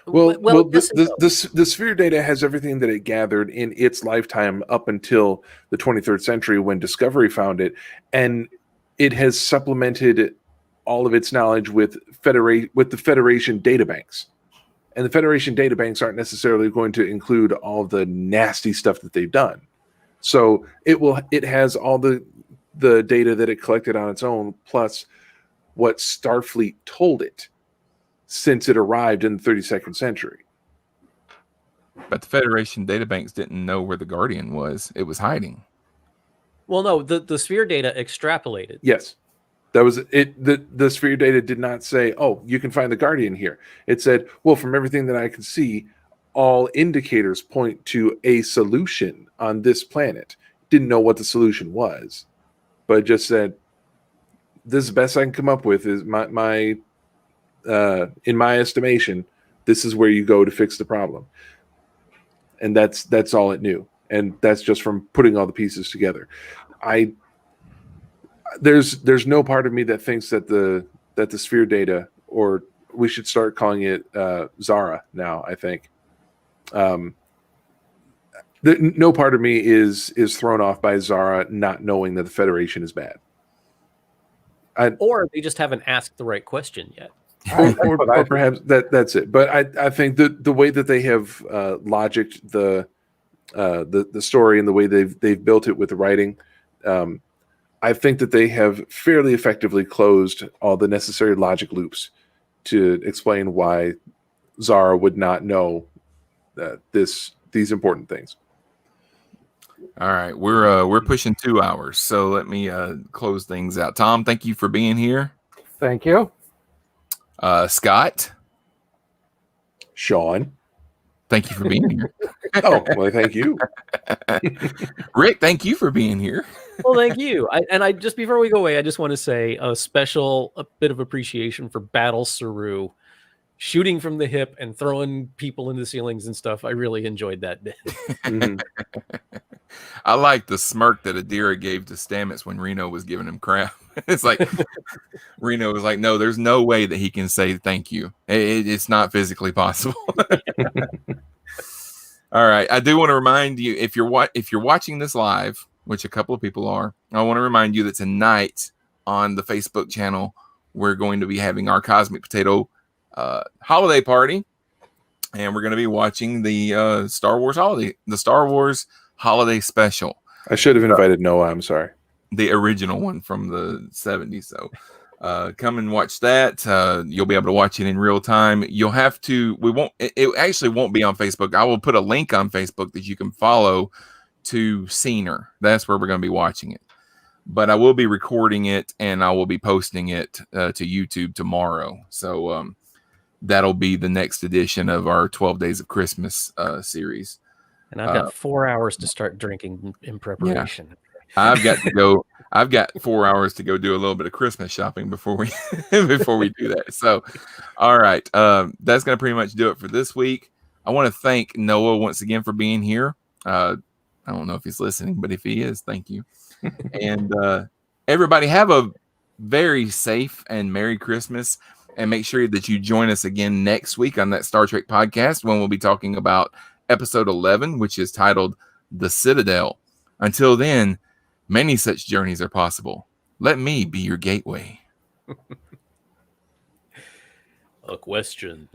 Well, yes and no. the sphere data has everything that it gathered in its lifetime up until the 23rd century when Discovery found it, and it has supplemented all of its knowledge with the Federation databanks. And the Federation databanks aren't necessarily going to include all the nasty stuff that they've done. So it has all the data that it collected on its own, plus what Starfleet told it since it arrived in the 32nd century. But the Federation databanks didn't know where the Guardian was. It was hiding. Well, no, the sphere data extrapolated. Yes. That was it. The sphere data did not say, oh, you can find the Guardian here. It said, well, from everything that I can see, all indicators point to a solution on this planet. Didn't know what the solution was, but just said, this is the best I can come up with is my in my estimation, this is where you go to fix the problem. And that's all it knew. And that's just from putting all the pieces together. There's no part of me that thinks that the sphere data, or we should start calling it Zara now, I think. No part of me is thrown off by Zara not knowing that the Federation is bad. Or they just haven't asked the right question yet. or perhaps that's it. But I think the way that they have logicked the story and the way they've built it with the writing, I think that they have fairly effectively closed all the necessary logic loops to explain why Zara would not know these important things. All right, we're pushing 2 hours, so let me close things out. Tom, thank you for being here. Thank you. Scott, Sean, thank you for being here. oh well, thank you. Rick, thank you for being here. Well, thank you. I just before we go away, I just want to say a bit of appreciation for Battle Saru, shooting from the hip and throwing people in the ceilings and stuff. I really enjoyed that bit. Mhm. I like the smirk that Adira gave to Stamets when Reno was giving him crap. It's like Reno was like, no, there's no way that he can say thank you. It's not physically possible. All right. I do want to remind you, if you're watching this live, which a couple of people are, I want to remind you that tonight on the Facebook channel, we're going to be having our Cosmic Potato holiday party, and we're going to be watching the Star Wars holiday special. I should have invited Noah. I'm sorry. The original one from the 70s. So come and watch that. You'll be able to watch it in real time. You'll have to, it actually won't be on Facebook. I will put a link on Facebook that you can follow to Scener. That's where we're going to be watching it. But I will be recording it and I will be posting it to YouTube tomorrow. So that'll be the next edition of our 12 Days of Christmas series. And I've got 4 hours to start drinking in preparation. Yeah. I've got to go. I've got 4 hours to go do a little bit of Christmas shopping before we do that. So, all right, that's going to pretty much do it for this week. I want to thank Noah once again for being here. I don't know if he's listening, but if he is, thank you. And everybody have a very safe and Merry Christmas. And make sure that you join us again next week on that Star Trek podcast when we'll be talking about episode 11, which is titled The Citadel. Until then, many such journeys are possible. Let me be your gateway. A question.